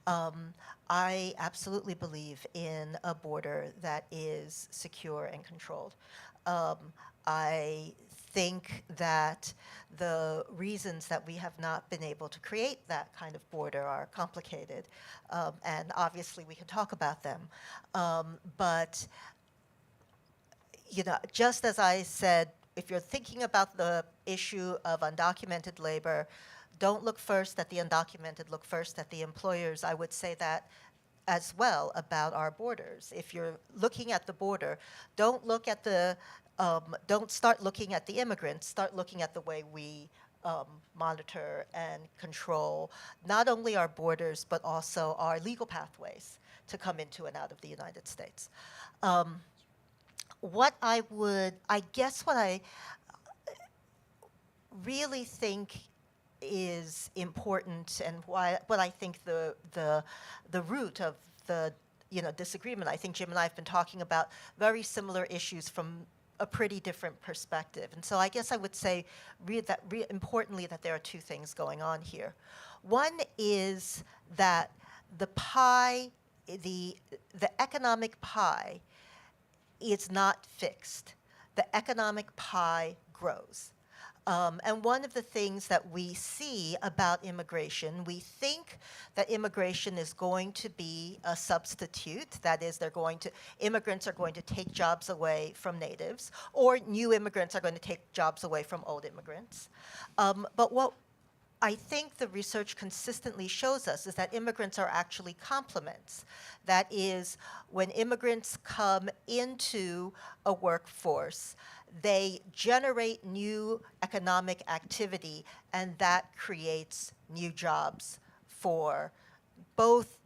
I absolutely believe in a border that is secure and controlled. I think that the reasons that we have not been able to create that kind of border are complicated, and obviously we can talk about them. But just as I said, if you're thinking about the issue of undocumented labor, don't look first at the undocumented, look first at the employers. I would say that as well about our borders. If you're looking at the border, don't start looking at the immigrants, start looking at the way we monitor and control not only our borders, but also our legal pathways to come into and out of the United States. What I really think is important, and what I think the root of the disagreement. I think Jim and I have been talking about very similar issues from a pretty different perspective, and so I guess I would say importantly that there are two things going on here. One is that the pie, the economic pie, is not fixed. The economic pie grows. And one of the things that we see about immigration, we think that immigration is going to be a substitute. That is, immigrants are going to take jobs away from natives, or new immigrants are going to take jobs away from old immigrants. But what I think the research consistently shows us is that immigrants are actually complements. That is, when immigrants come into a workforce, they generate new economic activity, and that creates new jobs for both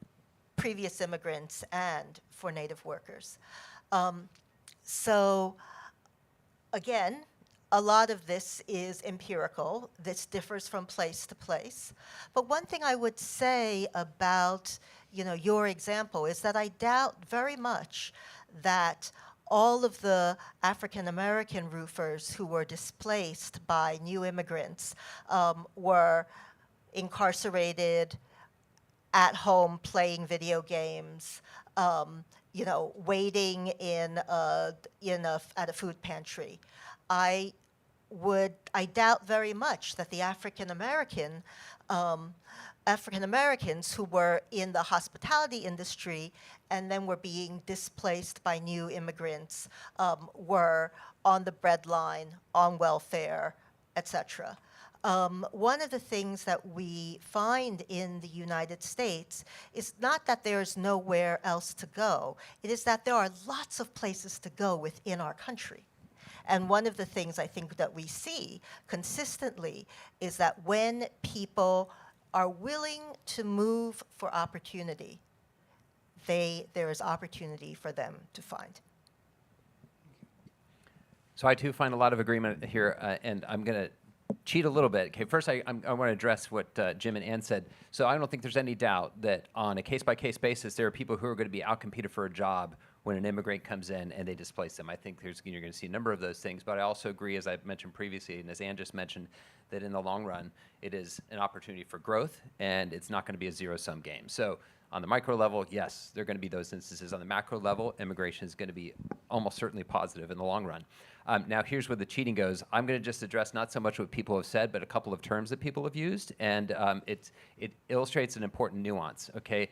previous immigrants and for native workers. So again, a lot of this is empirical. This differs from place to place. But one thing I would say about, your example is that I doubt very much that all of the African American roofers who were displaced by new immigrants were incarcerated, at home playing video games, waiting at a food pantry. I doubt very much that the African Americans who were in the hospitality industry and then were being displaced by new immigrants were on the breadline, on welfare, etc. One of the things that we find in the United States is not that there's nowhere else to go. It is that there are lots of places to go within our country. And one of the things I think that we see consistently is that when people are willing to move for opportunity, there is opportunity for them to find. So I too find a lot of agreement here, and I'm going to cheat a little bit. Okay, first I want to address what Jim and Ann said. So I don't think there's any doubt that on a case-by-case basis, there are people who are going to be outcompeted for a job when an immigrant comes in and they displace them. I think you're going to see a number of those things, but I also agree, as I mentioned previously, and as Ann just mentioned, that in the long run, it is an opportunity for growth, and it's not going to be a zero-sum game. So on the micro level, yes, there are going to be those instances. On the macro level, immigration is going to be almost certainly positive in the long run. Now, here's where the cheating goes. I'm going to just address not so much what people have said, but a couple of terms that people have used, and it illustrates an important nuance, okay?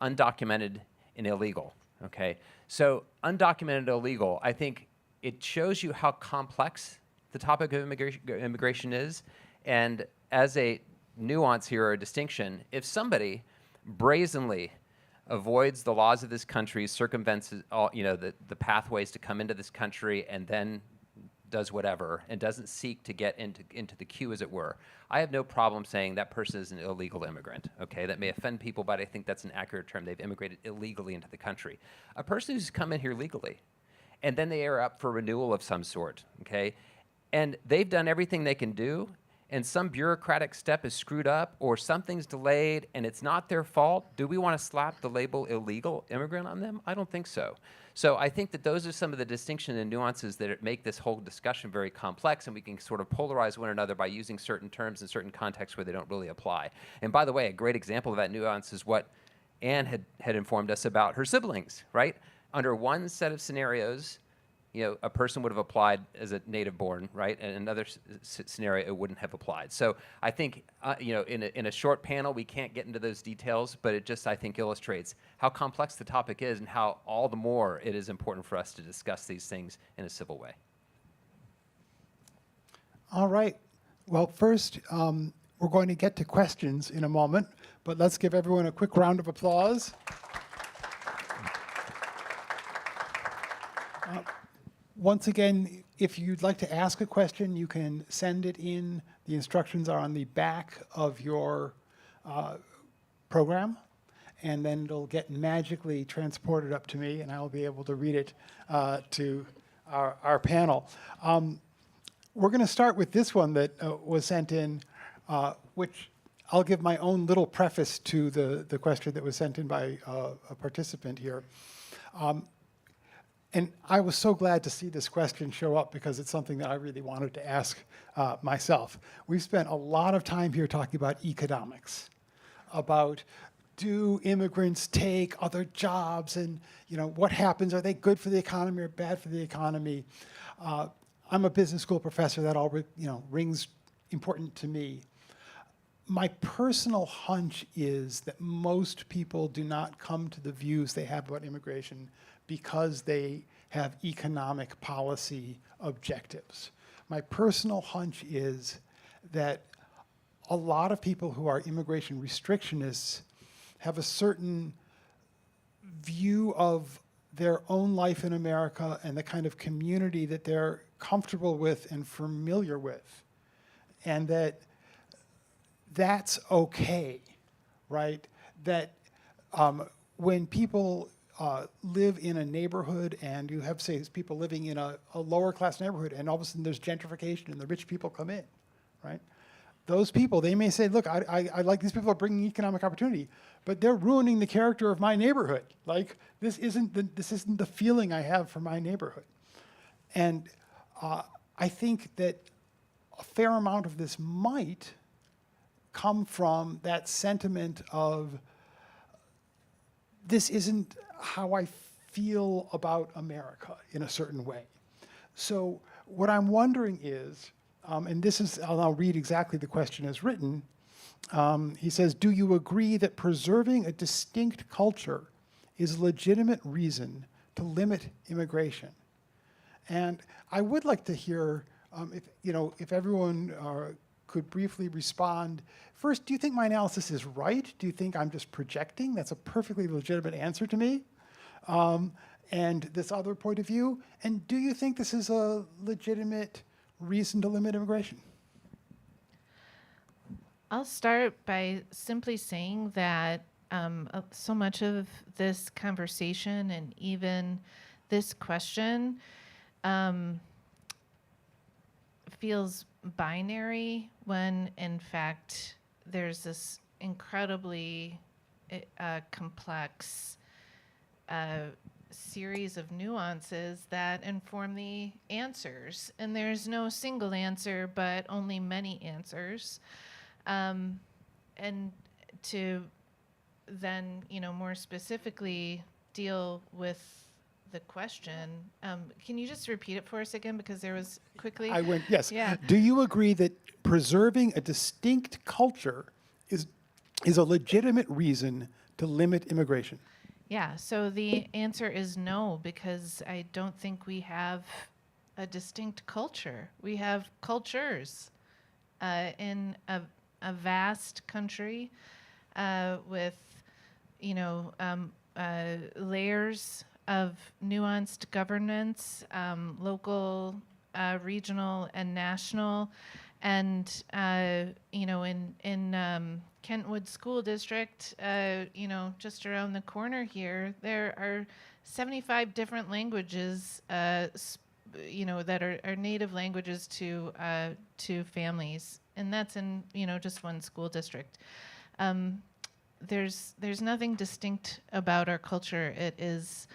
Undocumented and illegal, okay? So undocumented illegal, I think it shows you how complex the topic of immigration is, and as a nuance here or a distinction, if somebody brazenly avoids the laws of this country, circumvents all, the pathways to come into this country, and then does whatever, and doesn't seek to get into the queue, as it were, I have no problem saying that person is an illegal immigrant, okay? That may offend people, but I think that's an accurate term. They've immigrated illegally into the country. A person who's come in here legally, and then they are up for renewal of some sort, okay? And they've done everything they can do, and some bureaucratic step is screwed up, or something's delayed, and it's not their fault, do we want to slap the label illegal immigrant on them? I don't think so. So I think that those are some of the distinctions and nuances that make this whole discussion very complex, and we can sort of polarize one another by using certain terms in certain contexts where they don't really apply. And by the way, a great example of that nuance is what Ann had informed us about her siblings, right? Under one set of scenarios, a person would have applied as a native born, right? And in another scenario, it wouldn't have applied. So I think, in a short panel, we can't get into those details, but it just, I think, illustrates how complex the topic is and how all the more it is important for us to discuss these things in a civil way. All right. Well, first, we're going to get to questions in a moment, but let's give everyone a quick round of applause. Once again, if you'd like to ask a question, you can send it in. The instructions are on the back of your program, and then it'll get magically transported up to me, and I'll be able to read it to our panel. We're going to start with this one that was sent in, which I'll give my own little preface to the question that was sent in by a participant here. And I was so glad to see this question show up because it's something that I really wanted to ask myself. We've spent a lot of time here talking about economics, about do immigrants take other jobs, and what happens? Are they good for the economy or bad for the economy? I'm a business school professor. That all rings important to me. My personal hunch is that most people do not come to the views they have about immigration because they have economic policy objectives. My personal hunch is that a lot of people who are immigration restrictionists have a certain view of their own life in America and the kind of community that they're comfortable with and familiar with, and that's okay, right? That when people live in a neighborhood and you have, say, people living in a lower class neighborhood and all of a sudden there's gentrification and the rich people come in, right? Those people, they may say, look, I like these people are bringing economic opportunity, but they're ruining the character of my neighborhood. Like, this isn't the feeling I have for my neighborhood. And I think that a fair amount of this might come from that sentiment of, this isn't how I feel about America in a certain way. So what I'm wondering is, and this is, I'll read exactly the question as written. He says, do you agree that preserving a distinct culture is a legitimate reason to limit immigration? And I would like to hear if everyone could briefly respond. First, do you think my analysis is right? Do you think I'm just projecting? That's a perfectly legitimate answer to me. And this other point of view. And do you think this is a legitimate reason to limit immigration? I'll start by simply saying that so much of this conversation and even this question feels binary when, in fact, there's this incredibly complex series of nuances that inform the answers. And there's no single answer, but only many answers. And to then, more specifically deal with the question, can you just repeat it for us again? Because there was quickly. I went, yes. Yeah. Do you agree that preserving a distinct culture is a legitimate reason to limit immigration? Yeah, so the answer is no, because I don't think we have a distinct culture. We have cultures in a vast country with, layers of nuanced governance, local, regional, and national. And, in Kentwood School District, just around the corner here, there are 75 different languages, that are native languages to families, and that's in just one school district. There's nothing distinct about our culture. It is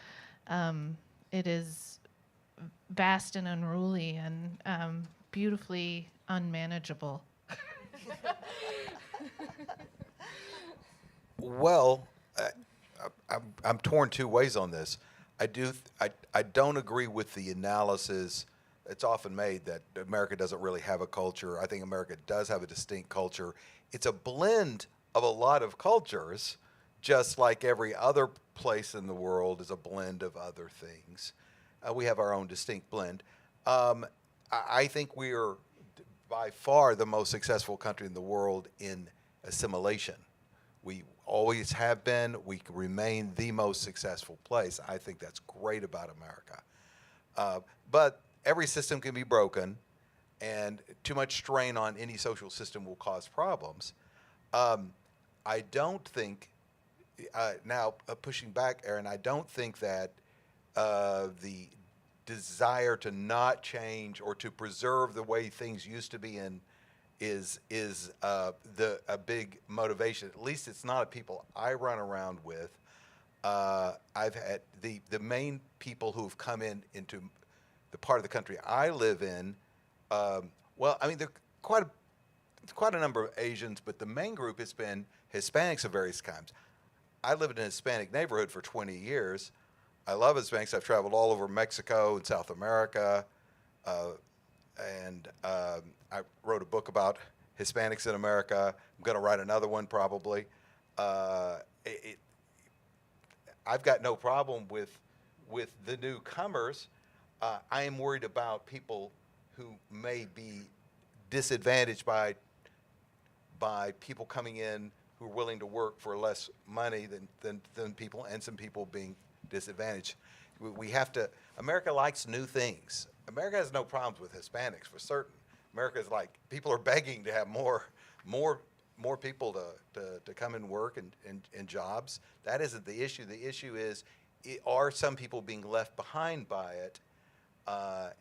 vast and unruly and beautifully unmanageable. Well, I'm torn two ways on this. I don't agree with the analysis that's often made that America doesn't really have a culture. I think America does have a distinct culture. It's a blend of a lot of cultures, just like every other place in the world is a blend of other things. We have our own distinct blend. I think we are by far the most successful country in the world in assimilation. We always have been. We remain the most successful place. I think that's great about America. But every system can be broken, and too much strain on any social system will cause problems. I don't think, pushing back, Aaron, I don't think that the desire to not change or to preserve the way things used to be is a big motivation. At least it's not a people I run around with. I've had the main people who've come into the part of the country I live in. There are quite a number of Asians, but the main group has been Hispanics of various kinds. I lived in a Hispanic neighborhood for 20 years. I love Hispanics. I've traveled all over Mexico and South America. I wrote a book about Hispanics in America. I'm going to write another one probably. I've got no problem with the newcomers. I am worried about people who may be disadvantaged by people coming in who are willing to work for less money than people, and some people being disadvantaged. We have to. America likes new things. America has no problems with Hispanics for certain. America is like, people are begging to have more people to come and work in jobs. That isn't the issue. The issue is, are some people being left behind by it?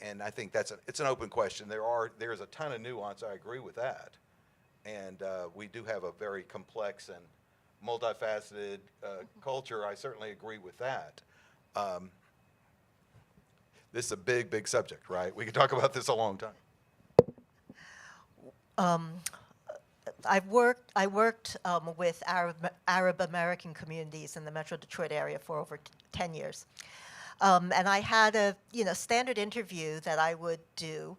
And I think it's an open question. There's a ton of nuance. I agree with that. And we do have a very complex and multifaceted culture. I certainly agree with that. This is a big, big subject, right? We could talk about this a long time. I worked with Arab American communities in the Metro Detroit area for over 10 years. And I had a standard interview that I would do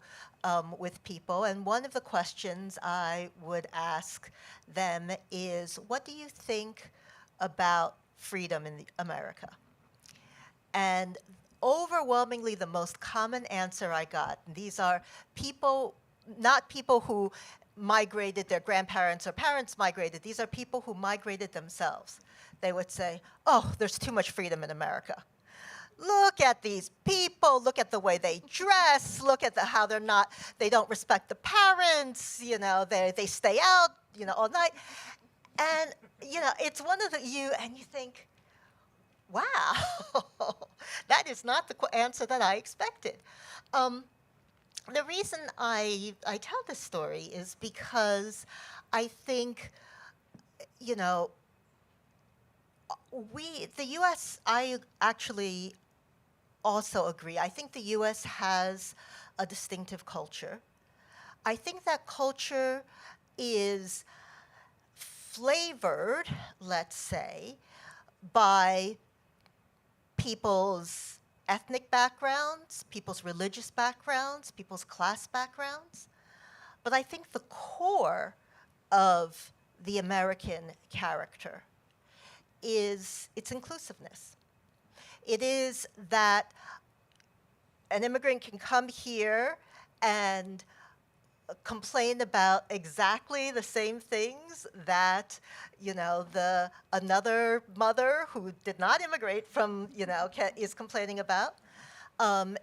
with people, and one of the questions I would ask them is, what do you think about freedom in America? And overwhelmingly, the most common answer I got, and these are people, not people who migrated, their grandparents or parents migrated, these are people who migrated themselves. They would say, oh, there's too much freedom in America. Look at these people, look at the way they dress, look at how they don't respect the parents, they stay out, all night. And, it's one of and you think, wow, that is not the answer that I expected. The reason I tell this story is because I think, the U.S., I actually also agree. I think the U.S. has a distinctive culture. I think that culture is flavored, let's say, by people's ethnic backgrounds, people's religious backgrounds, people's class backgrounds. But I think the core of the American character is its inclusiveness. It is that an immigrant can come here and complain about exactly the same things that another mother who did not immigrate from is complaining about.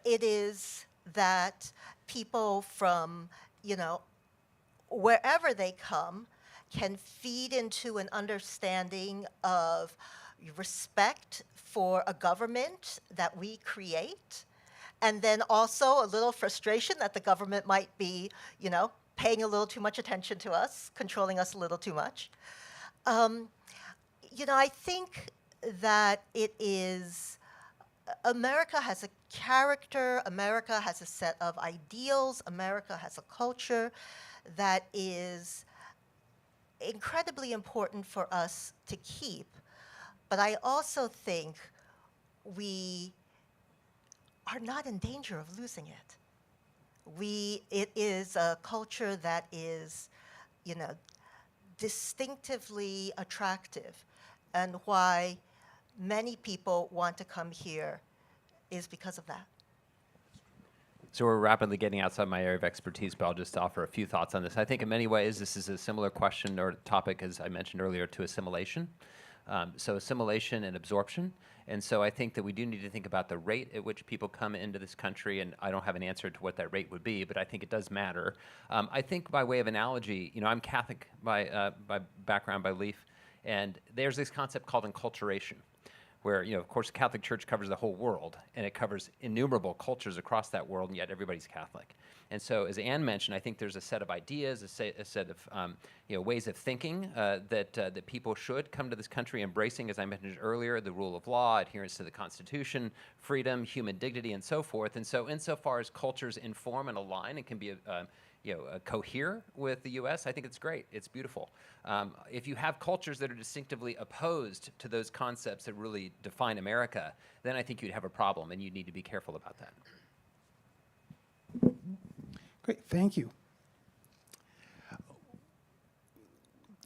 It is that people from wherever they come can feed into an understanding of respect for a government that we create, and then also a little frustration that the government might be, paying a little too much attention to us, controlling us a little too much. I think that it is, America has a character, America has a set of ideals, America has a culture that is incredibly important for us to keep. But I also think we are not in danger of losing it. It is a culture that is, distinctively attractive, and why many people want to come here is because of that. So we're rapidly getting outside my area of expertise, but I'll just offer a few thoughts on this. I think in many ways this is a similar question or topic, as I mentioned earlier, to assimilation. So assimilation and absorption. And so I think that we do need to think about the rate at which people come into this country, and I don't have an answer to what that rate would be, but I think it does matter. I think by way of analogy, I'm Catholic by background, by belief, and there's this concept called enculturation, where, of course, the Catholic Church covers the whole world, and it covers innumerable cultures across that world, and yet everybody's Catholic. And so, as Anne mentioned, I think there's a set of ideas, a set of ways of thinking that people should come to this country embracing, as I mentioned earlier, the rule of law, adherence to the Constitution, freedom, human dignity, and so forth. And so, insofar as cultures inform and align and can be cohere with the U.S., I think it's great. It's beautiful. If you have cultures that are distinctively opposed to those concepts that really define America, then I think you'd have a problem, and you need to be careful about that. Great, thank you.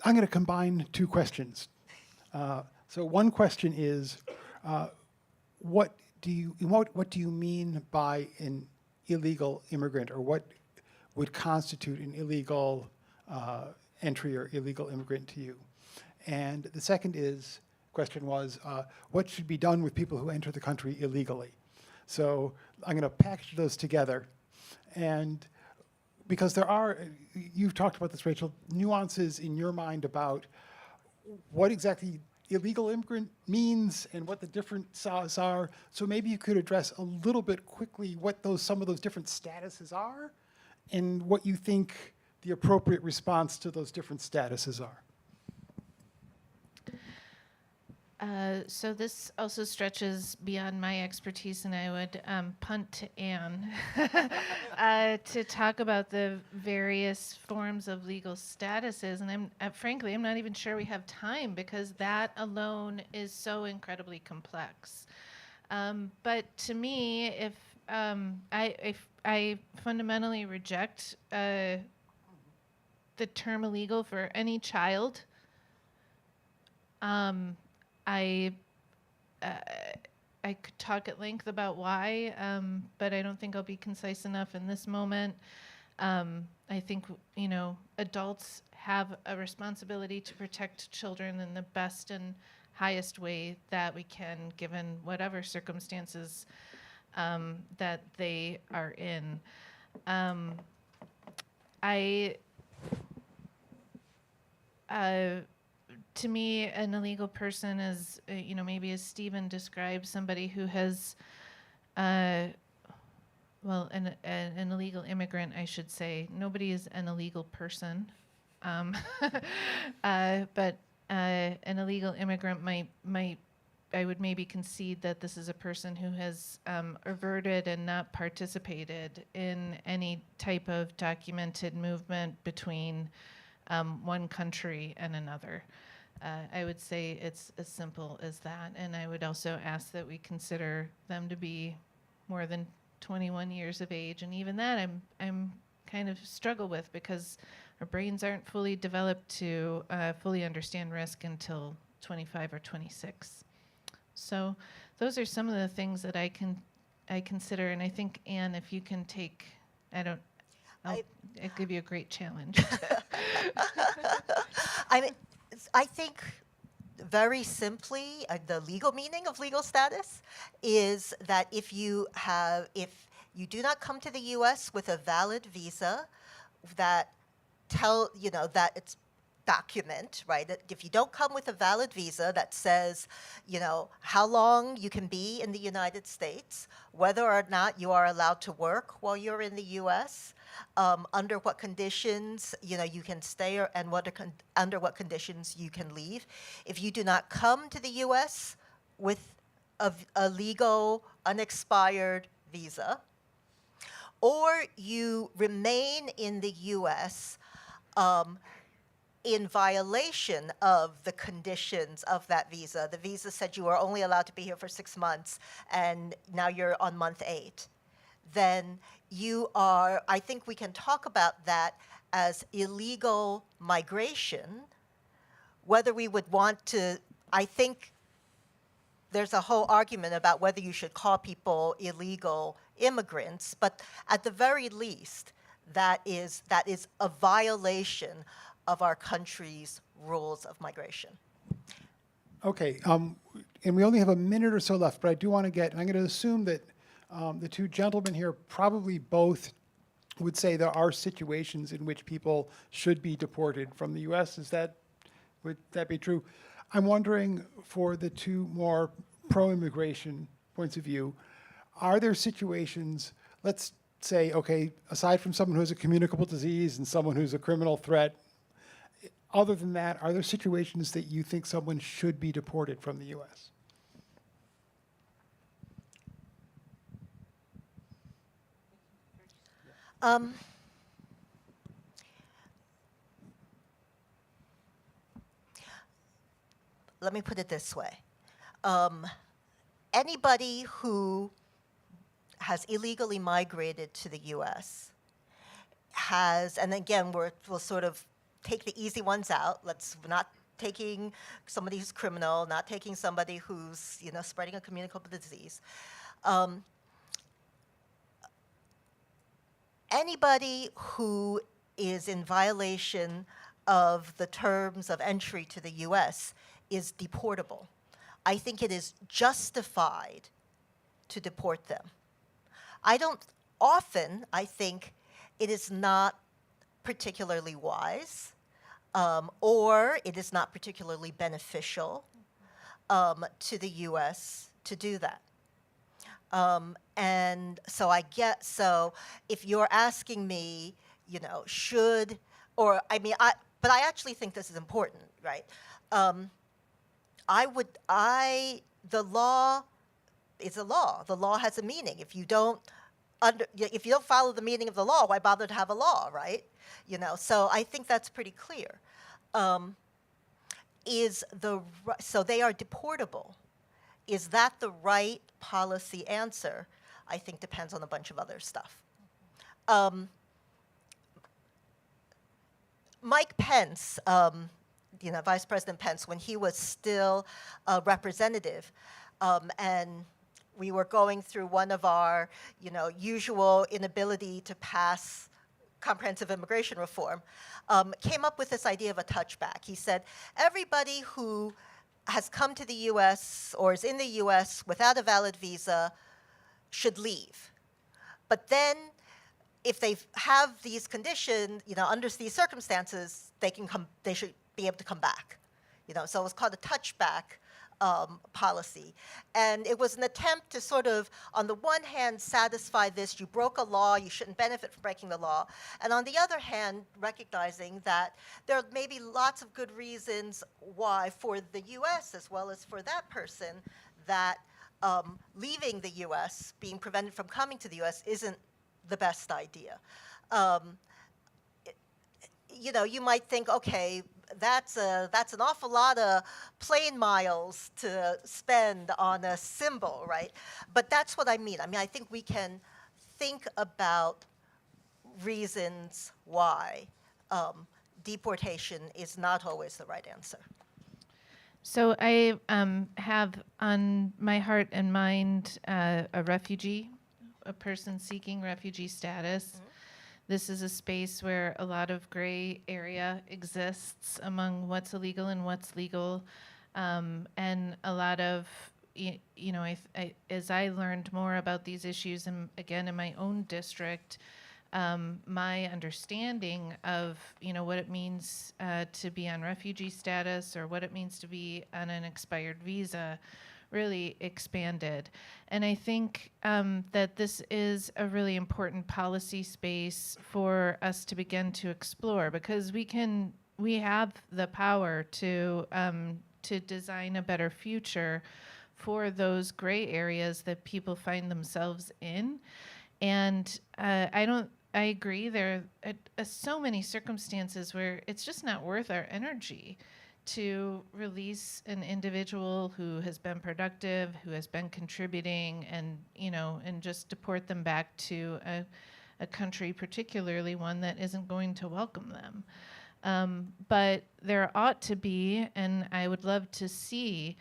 I'm going to combine two questions. So one question is, what do you mean by an illegal immigrant, or what would constitute an illegal entry or illegal immigrant to you? And the second question was, what should be done with people who enter the country illegally? So I'm going to package those together. And because there are, you've talked about this, Rachel, nuances in your mind about what exactly illegal immigrant means and what the different SAs are. So maybe you could address a little bit quickly what some of those different statuses are and what you think the appropriate response to those different statuses are. So this also stretches beyond my expertise, and I would punt to Anne to talk about the various forms of legal statuses. And frankly, I'm not even sure we have time, because that alone is so incredibly complex. But to me, if I fundamentally reject the term illegal for any child. I could talk at length about why, but I don't think I'll be concise enough in this moment. I think, adults have a responsibility to protect children in the best and highest way that we can, given whatever circumstances that they are in. To me, an illegal person is, maybe as Stephen described, somebody who has, an illegal immigrant, I should say. Nobody is an illegal person, but an illegal immigrant I would maybe concede that this is a person who has averted and not participated in any type of documented movement between one country and another. I would say it's as simple as that. And I would also ask that we consider them to be more than 21 years of age. And even that I'm kind of struggle with, because our brains aren't fully developed to fully understand risk until 25 or 26. So those are some of the things that I consider. And I think, Anne, if you can take, I'll give you a great challenge. I think very simply, the legal meaning of legal status is that if you do not come to the U.S. with a valid visa that that it's document, right? That if you don't come with a valid visa that says, how long you can be in the United States, whether or not you are allowed to work while you're in the U.S., under what conditions, you can stay, and under what conditions you can leave. If you do not come to the U.S. with a legal, unexpired visa, or you remain in the U.S. In violation of the conditions of that visa. The visa said you were only allowed to be here for 6 months, and now you're on month 8. Then I think we can talk about that as illegal migration. Whether we would want to, I think there's a whole argument about whether you should call people illegal immigrants, but at the very least, that is a violation of our country's rules of migration. Okay, and we only have a minute or so left, but I do want to I'm going to assume that the two gentlemen here probably both would say there are situations in which people should be deported from the U.S. Would that be true? I'm wondering, for the two more pro-immigration points of view, are there situations, let's say, okay, aside from someone who has a communicable disease and someone who's a criminal threat, other than that, are there situations that you think someone should be deported from the U.S.? Let me put it this way. Anybody who has illegally migrated to the U.S. has, and again, we'll sort of take the easy ones out. We're not taking somebody who's criminal, not taking somebody who's, spreading a communicable disease. Anybody who is in violation of the terms of entry to the U.S. is deportable. I think it is justified to deport them. I think it is not particularly wise, or it is not particularly beneficial to the U.S. to do that. And so if you're asking me, should, or but I actually think this is important, right? The law is a law. The law has a meaning. If you don't follow the meaning of the law, why bother to have a law, right? So I think that's pretty clear. So they are deportable. Is that the right policy answer? I think depends on a bunch of other stuff. Mike Pence, Vice President Pence, when he was still a representative, and we were going through one of our, usual inability to pass comprehensive immigration reform, came up with this idea of a touchback. He said, everybody who has come to the U.S. or is in the U.S. without a valid visa should leave. But then if they have these conditions, under these circumstances, they should be able to come back. So it was called a touchback policy. And it was an attempt to sort of, on the one hand, satisfy this, you broke a law, you shouldn't benefit from breaking the law. And on the other hand, recognizing that there may be lots of good reasons why for the US as well as for that person that leaving the US, being prevented from coming to the US isn't the best idea. You might think, okay, that's an awful lot of plane miles to spend on a symbol, right? But that's what I mean. I think we can think about reasons why deportation is not always the right answer. So I have on my heart and mind a refugee, a person seeking refugee status. Mm-hmm. This is a space where a lot of gray area exists among what's illegal and what's legal. And a lot of, as I learned more about these issues, and again, in my own district, my understanding of, what it means to be on refugee status or what it means to be on an expired visa really expanded. And I think that this is a really important policy space for us to begin to explore, because we have the power to design a better future for those gray areas that people find themselves in. And I agree, there are so many circumstances where it's just not worth our energy to release an individual who has been productive, who has been contributing, and just deport them back to a country, particularly one that isn't going to welcome them. But there ought to be, and I would love to see,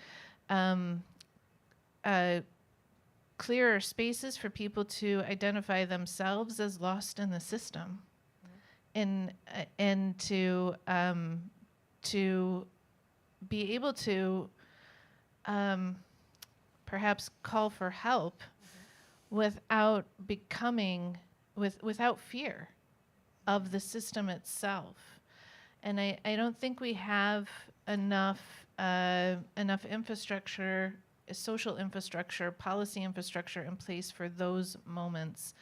clearer spaces for people to identify themselves as lost in the system, and to be able to perhaps call for help without without fear of the system itself. And I don't think we have enough infrastructure, social infrastructure, policy infrastructure in place for those moments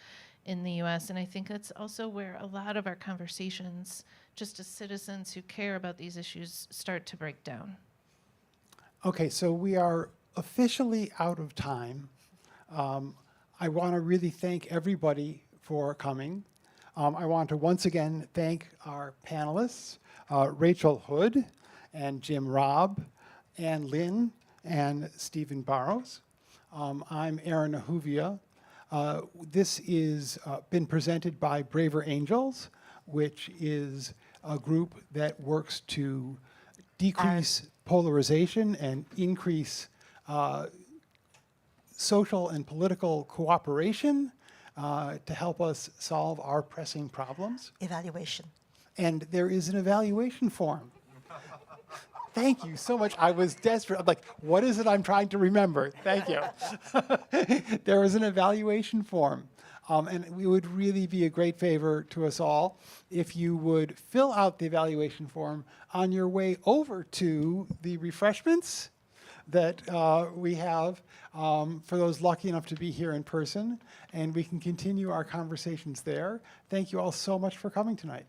in the U.S. And I think that's also where a lot of our conversations, just as citizens who care about these issues, start to break down. Okay, so we are officially out of time. I want to really thank everybody for coming. I want to once again thank our panelists, Rachel Hood and Jim Robb, Ann Lynn, and Stephen Barrows. I'm Aaron Ahuvia. This is been presented by Braver Angels. which is a group that works to decrease polarization and increase social and political cooperation to help us solve our pressing problems. Evaluation. And there is an evaluation form. Thank you so much. I was desperate. I'm like, what is it I'm trying to remember? Thank you. There is an evaluation form. And it would really be a great favor to us all if you would fill out the evaluation form on your way over to the refreshments that we have for those lucky enough to be here in person. And we can continue our conversations there. Thank you all so much for coming tonight.